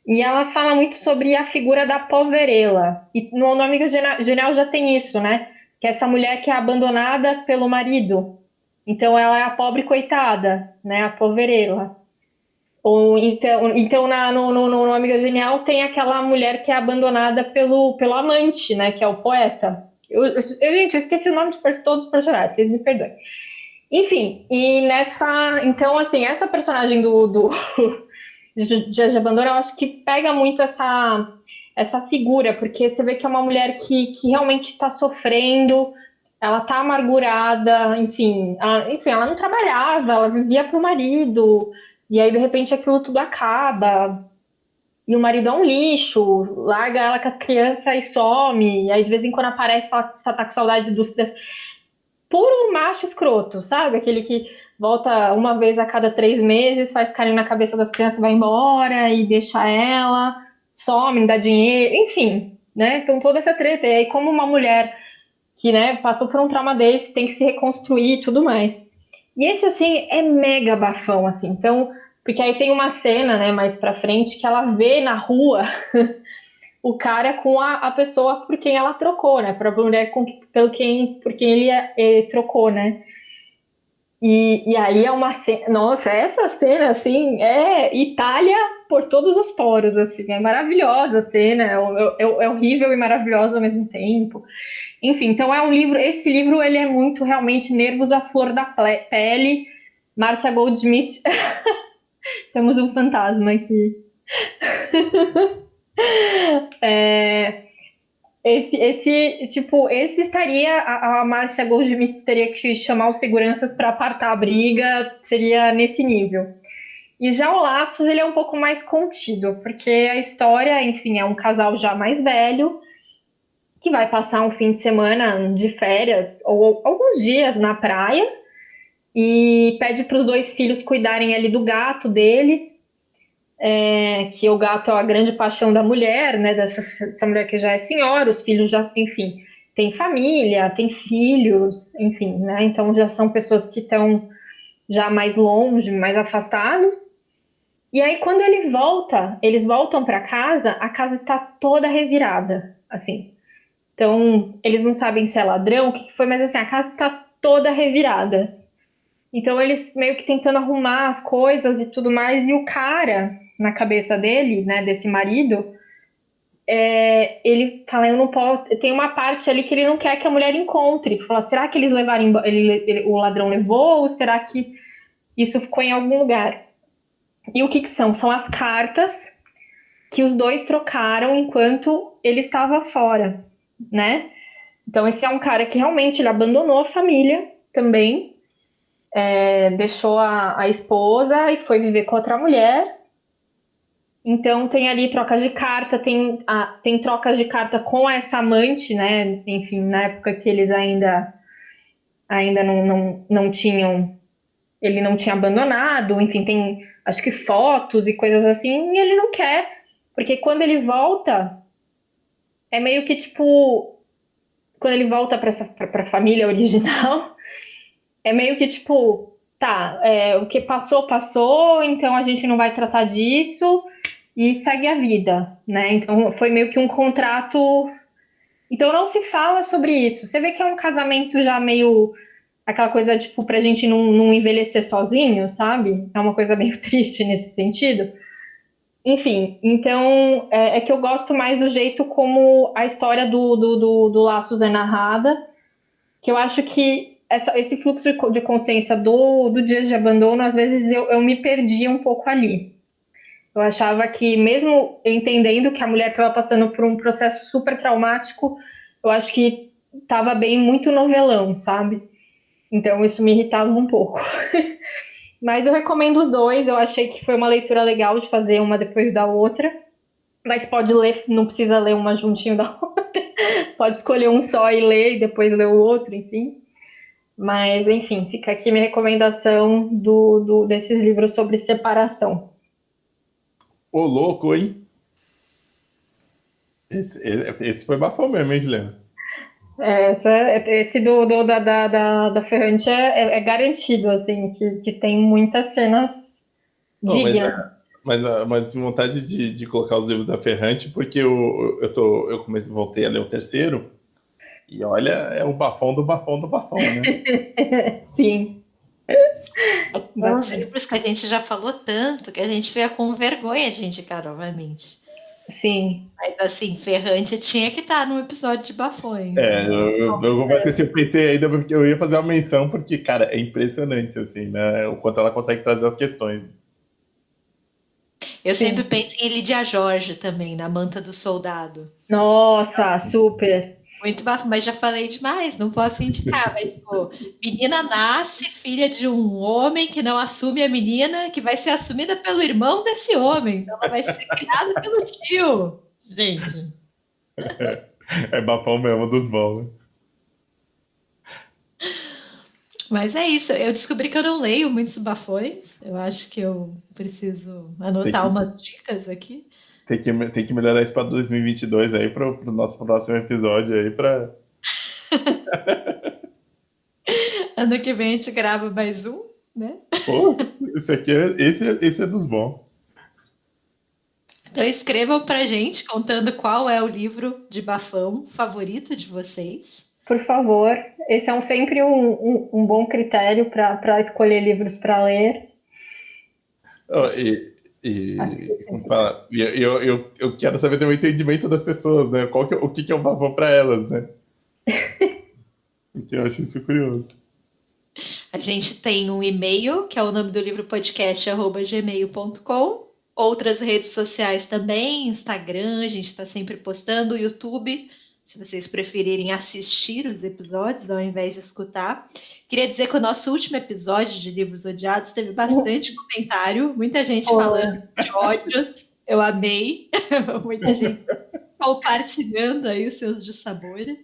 [SPEAKER 2] e ela fala muito sobre a figura da poverela, e no Amiga Genial já tem isso, né, que é essa mulher que é abandonada pelo marido, então ela é a pobre coitada, né, a poverela. Ou então no Amiga Genial tem aquela mulher que é abandonada pelo amante, né? Que é o poeta. Gente, eu esqueci o nome de todos os personagens, vocês me perdoem. Enfim, então, assim, essa personagem do de Abandono, eu acho que pega muito essa figura, porque você vê que é uma mulher que realmente está sofrendo, ela está amargurada, enfim, ela não trabalhava, ela vivia para o marido, e aí de repente aquilo tudo acaba, e o marido é um lixo, larga ela com as crianças e some, e aí de vez em quando aparece e fala que tá com saudade puro macho escroto, sabe? Aquele que volta uma vez a cada 3 meses, faz carinho na cabeça das crianças, vai embora e deixa ela, some, não dá dinheiro, enfim, né? Então toda essa treta. E aí, como uma mulher que, né, passou por um trauma desse, tem que se reconstruir e tudo mais. E esse, assim, é mega bafão, assim. Então, porque aí tem uma cena, né, mais pra frente, que ela vê na rua o cara com a pessoa por quem ela trocou, né? Pra mulher por quem ele trocou, né? E aí é uma cena. Nossa, essa cena, assim, é Itália por todos os poros, assim. É maravilhosa a cena, é horrível e maravilhosa ao mesmo tempo. Enfim, então é um livro. Esse livro ele é muito realmente nervos à flor da pele. Márcia Goldschmidt, temos um fantasma aqui. Esse estaria, a Márcia Goldschmidt teria que chamar os seguranças para apartar a briga, seria nesse nível. E já o Laços, ele é um pouco mais contido, porque a história, enfim, é um casal já mais velho, que vai passar um fim de semana de férias, ou alguns dias na praia, e pede para os 2 filhos cuidarem ali do gato deles, que o gato é a grande paixão da mulher, né? Dessa mulher que já é senhora, os filhos já, enfim, tem família, tem filhos, enfim, né? Então já são pessoas que estão já mais longe, mais afastados. E aí quando eles voltam para casa, a casa está toda revirada, assim. Então eles não sabem se é ladrão, o que foi, mas assim a casa está toda revirada. Então eles meio que tentando arrumar as coisas e tudo mais, e o cara, na cabeça dele, né, desse marido, ele fala, eu não posso. Tem uma parte ali que ele não quer que a mulher encontre. Fala, será que eles levaram, o ladrão levou, ou será que isso ficou em algum lugar? E o que que são? São as cartas que os dois trocaram enquanto ele estava fora, né? Então esse é um cara que realmente ele abandonou a família também, deixou a esposa e foi viver com outra mulher. Então tem ali trocas de carta, tem trocas de carta com essa amante, né? Enfim, na época que eles ainda não tinham, ele não tinha abandonado, enfim, tem acho que fotos e coisas assim, e ele não quer, porque quando ele volta, é meio que tipo, quando ele volta para a família original, é meio que tipo, tá, o que passou, passou, então a gente não vai tratar disso e segue a vida, né? Então foi meio que um contrato. Então não se fala sobre isso. Você vê que é um casamento já meio aquela coisa, tipo, pra gente não envelhecer sozinho, sabe? É uma coisa meio triste nesse sentido. Enfim, então é que eu gosto mais do jeito como a história do Laços é narrada, que eu acho que esse fluxo de consciência do Dias de Abandono, às vezes eu me perdia um pouco ali. Eu achava que, mesmo entendendo que a mulher estava passando por um processo super traumático, eu acho que estava bem muito novelão, sabe? Então isso me irritava um pouco. Mas eu recomendo os dois, eu achei que foi uma leitura legal de fazer uma depois da outra. Mas pode ler, não precisa ler uma juntinho da outra. Pode escolher um só e ler e depois ler o outro, enfim. Mas, enfim, fica aqui minha recomendação desses livros sobre separação.
[SPEAKER 1] Ô, louco, hein? Esse foi bafão mesmo, hein, Juliana?
[SPEAKER 2] Esse da Ferrante é garantido, assim, que tem muitas cenas
[SPEAKER 1] Oh,
[SPEAKER 2] dignas.
[SPEAKER 1] mas vontade de colocar os livros da Ferrante, porque voltei a ler o terceiro, e olha, é o bafão do bafão do bafão, né?
[SPEAKER 2] Sim.
[SPEAKER 3] Os livros que a gente já falou tanto que a gente fica com vergonha de indicar novamente.
[SPEAKER 2] Sim.
[SPEAKER 3] Mas assim, Ferrante tinha que estar no episódio de Bafões.
[SPEAKER 1] Eu confesso que assim, eu pensei ainda porque eu ia fazer uma menção, porque, cara, é impressionante, assim, né? O quanto ela consegue trazer as questões.
[SPEAKER 3] Eu
[SPEAKER 2] Sim.
[SPEAKER 3] sempre penso em Lídia Jorge também, na Manta do Soldado.
[SPEAKER 2] Nossa, super.
[SPEAKER 3] Muito bafo, mas já falei demais, não posso indicar. Mas, tipo, menina nasce filha de um homem que não assume a menina, que vai ser assumida pelo irmão desse homem. Então ela vai ser criada pelo tio. Gente.
[SPEAKER 1] É bafão mesmo dos bons, né?
[SPEAKER 3] Mas é isso. Eu descobri que eu não leio muitos bafões. Eu acho que eu preciso anotar
[SPEAKER 1] que-
[SPEAKER 3] umas dicas aqui.
[SPEAKER 1] Tem que melhorar isso para 2022 aí, para o nosso próximo episódio aí, para...
[SPEAKER 3] Ano que vem a gente grava mais um, né?
[SPEAKER 1] Pô, esse é dos bons.
[SPEAKER 3] Então escrevam pra gente contando qual é o livro de bafão favorito de vocês.
[SPEAKER 2] Por favor, esse é sempre um bom critério para escolher livros para ler.
[SPEAKER 1] Ó, como fala? Eu quero saber também o entendimento das pessoas, né? O que é um bafão para elas, né? Porque eu acho isso curioso.
[SPEAKER 3] A gente tem um e-mail, que é o nome do livro podcast@gmail.com. Outras redes sociais também, Instagram, a gente está sempre postando, YouTube, se vocês preferirem assistir os episódios ao invés de escutar. Queria dizer que o nosso último episódio de Livros Odiados teve bastante comentário, muita gente falando de ódios, eu amei, muita gente compartilhando aí os seus dissabores.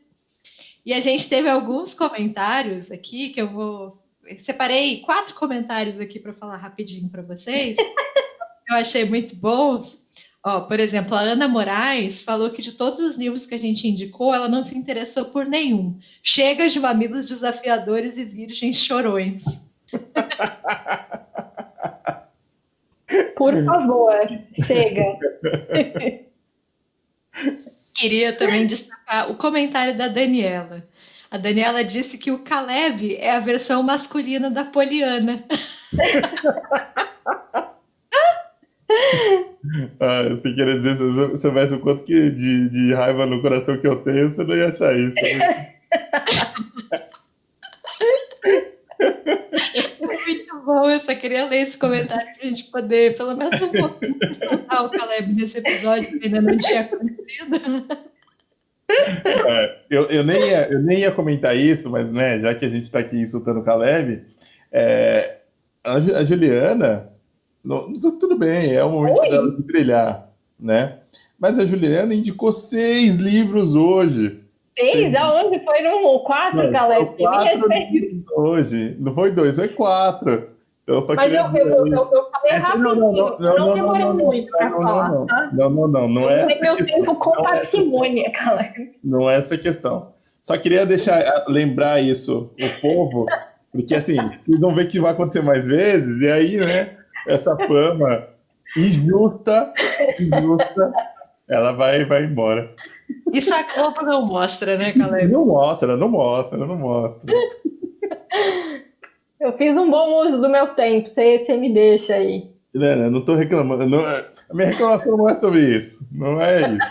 [SPEAKER 3] E a gente teve alguns comentários aqui que eu vou. Separei 4 comentários aqui para falar rapidinho para vocês. Eu achei muito bons. Ó, por exemplo, a Ana Moraes falou que de todos os livros que a gente indicou, ela não se interessou por nenhum. Chega de mamilos desafiadores e virgens chorões.
[SPEAKER 2] Por favor, chega.
[SPEAKER 3] Queria também destacar o comentário da Daniela. A Daniela disse que o Caleb é a versão masculina da Poliana.
[SPEAKER 1] Ah, você queria dizer, se eu soubesse o quanto que de raiva no coração que eu tenho, você não ia achar isso. Né?
[SPEAKER 3] Muito bom, eu só queria ler esse comentário para a gente poder, pelo menos um pouquinho, soltar o Caleb nesse episódio, que ainda não tinha acontecido.
[SPEAKER 1] Eu nem ia comentar isso, mas né, já que a gente está aqui insultando o Caleb, é, a Juliana, tudo bem, é o momento dela de brilhar, né? Mas a Juliana indicou 6 livros hoje.
[SPEAKER 2] 6? Aonde? Foi no 4,
[SPEAKER 1] Não,
[SPEAKER 2] galera?
[SPEAKER 1] foi 4 livros hoje. Não foi 2, foi 4. Eu só
[SPEAKER 2] Mas
[SPEAKER 1] queria
[SPEAKER 2] eu
[SPEAKER 1] dizer aí.
[SPEAKER 2] falei rapidinho, não demorei muito para falar,
[SPEAKER 1] não.
[SPEAKER 2] tá?
[SPEAKER 1] Não
[SPEAKER 2] Eu
[SPEAKER 1] é
[SPEAKER 2] usei
[SPEAKER 1] essa
[SPEAKER 2] meu
[SPEAKER 1] questão.
[SPEAKER 2] tempo com parcimônia, galera.
[SPEAKER 1] Não é essa a questão. Só queria lembrar isso, o povo, porque assim, vocês vão ver que vai acontecer mais vezes, e aí, né, essa fama injusta, ela vai embora.
[SPEAKER 3] Isso a Globo não mostra, né, Caleb?
[SPEAKER 1] Não mostra.
[SPEAKER 2] Eu fiz um bom uso do meu tempo, você me deixa aí.
[SPEAKER 1] Não tô reclamando. A minha reclamação não é sobre isso. Não é isso.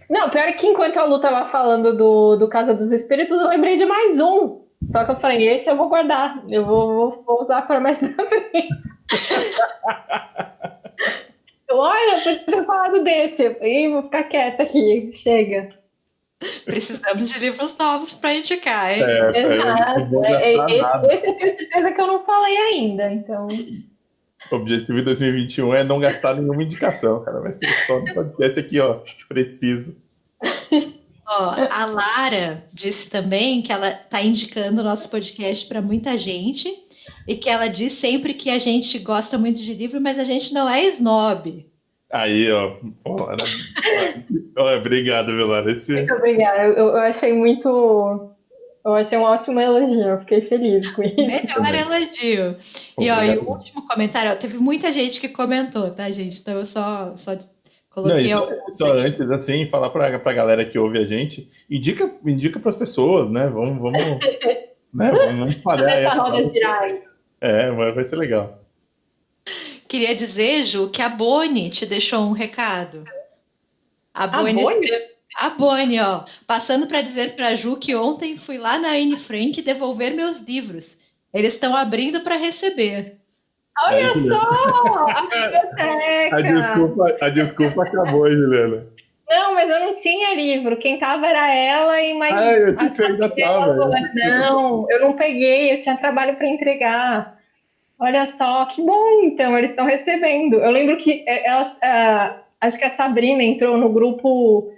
[SPEAKER 2] Não, pior que enquanto a Lu tava falando do Casa dos Espíritos, eu lembrei de mais um. Só que eu falei, esse eu vou guardar. Eu vou usar para mais pra frente. Olha, eu podia ter falado desse. E vou ficar quieta aqui. Chega.
[SPEAKER 3] Precisamos de livros novos para indicar, hein?
[SPEAKER 2] Exato.
[SPEAKER 1] não vou gastar nada.
[SPEAKER 2] Esse eu tenho certeza que eu não falei ainda. Então,
[SPEAKER 1] O objetivo de 2021 é não gastar nenhuma indicação, cara. Vai ser só no podcast aqui, ó. Preciso.
[SPEAKER 3] Ó, a Lara disse também que ela está indicando o nosso podcast para muita gente e que ela diz sempre que a gente gosta muito de livro, mas a gente não é snob.
[SPEAKER 1] Aí, ó. Obrigado, Velara.
[SPEAKER 2] muito obrigada. Eu achei muito. Eu achei um ótimo elogio. Eu fiquei feliz com isso.
[SPEAKER 3] Melhor elogio. E, ó, e o último comentário, ó, teve muita gente que comentou, tá, gente? Então eu só coloquei alguns
[SPEAKER 1] só
[SPEAKER 3] aqui.
[SPEAKER 1] antes, assim, falar pra galera que ouve a gente, indica pras pessoas, né? Vamos, né? Vamos espalhar aí.
[SPEAKER 2] Essa roda girar aí.
[SPEAKER 1] Vai ser legal.
[SPEAKER 3] Queria dizer, Ju, que a Boni te deixou um recado. A Boni, ó, passando para dizer para Ju que ontem fui lá na Anne Frank devolver meus livros. Eles estão abrindo para receber.
[SPEAKER 2] Olha só! A biblioteca!
[SPEAKER 1] A desculpa acabou, Juliana.
[SPEAKER 2] Não, mas eu não tinha livro. Quem tava era ela e mais.
[SPEAKER 1] Eu disse que ainda tava.
[SPEAKER 2] Não, eu não peguei. Eu tinha trabalho para entregar. Olha só, que bom, então, eles estão recebendo. Eu lembro que elas, acho que a Sabrina entrou no grupo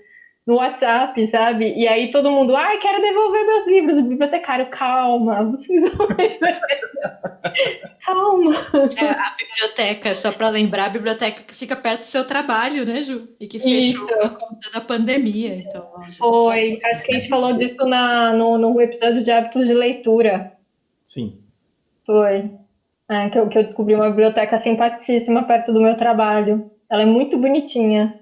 [SPEAKER 2] no WhatsApp, sabe? E aí todo mundo, ai, quero devolver meus livros. O bibliotecário, calma, vocês vão calma.
[SPEAKER 3] A biblioteca, só para lembrar, a biblioteca que fica perto do seu trabalho, né, Ju? E que fechou
[SPEAKER 2] Isso.
[SPEAKER 3] por conta da pandemia. Então,
[SPEAKER 2] Foi, acho que a gente falou disso no episódio de hábitos de leitura.
[SPEAKER 1] Sim.
[SPEAKER 2] Foi. Que eu descobri uma biblioteca simpaticíssima perto do meu trabalho. Ela é muito bonitinha.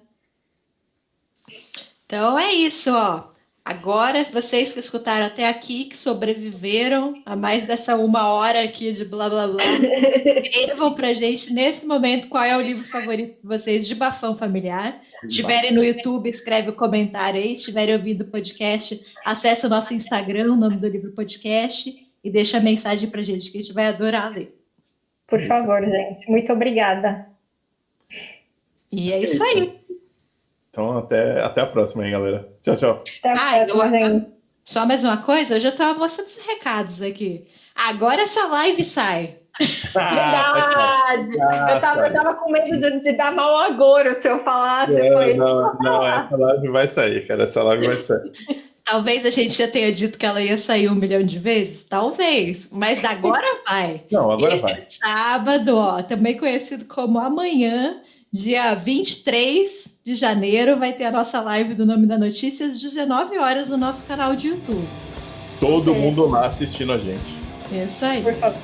[SPEAKER 3] Então é isso, ó. Agora, vocês que escutaram até aqui, que sobreviveram a mais dessa 1 hora aqui de blá blá blá, escrevam pra gente nesse momento qual é o livro favorito de vocês de Bafão Familiar. Se estiverem no YouTube, escreve o comentário aí. Se estiverem ouvindo o podcast, acesse o nosso Instagram, o nome do livro podcast, e deixa a mensagem pra gente, que a gente vai adorar ler.
[SPEAKER 2] Por favor, gente. Muito obrigada.
[SPEAKER 3] E é isso aí.
[SPEAKER 1] Então, até a próxima aí, galera. Tchau, tchau.
[SPEAKER 2] Até a próxima, gente.
[SPEAKER 3] Só mais uma coisa, hoje eu tô mostrando os recados aqui. Agora essa live sai.
[SPEAKER 2] Verdade! Eu tava com medo de dar mau agouro se eu falasse.
[SPEAKER 1] Não, essa live vai sair, cara. Essa live vai sair.
[SPEAKER 3] Talvez a gente já tenha dito que ela ia sair 1 milhão de vezes. Talvez. Mas agora vai.
[SPEAKER 1] Não, agora vai.
[SPEAKER 3] Sábado, ó, também conhecido como amanhã, dia 23 de janeiro, vai ter a nossa live do Nome da Notícia às 19 horas no nosso canal de YouTube.
[SPEAKER 1] Todo mundo lá assistindo a gente.
[SPEAKER 3] Isso aí.
[SPEAKER 2] Por favor.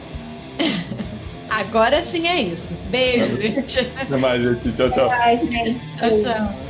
[SPEAKER 3] Agora sim é isso. Beijo, gente.
[SPEAKER 1] Até mais, gente. Tchau, tchau.
[SPEAKER 2] Bye, gente.
[SPEAKER 3] Tchau, tchau.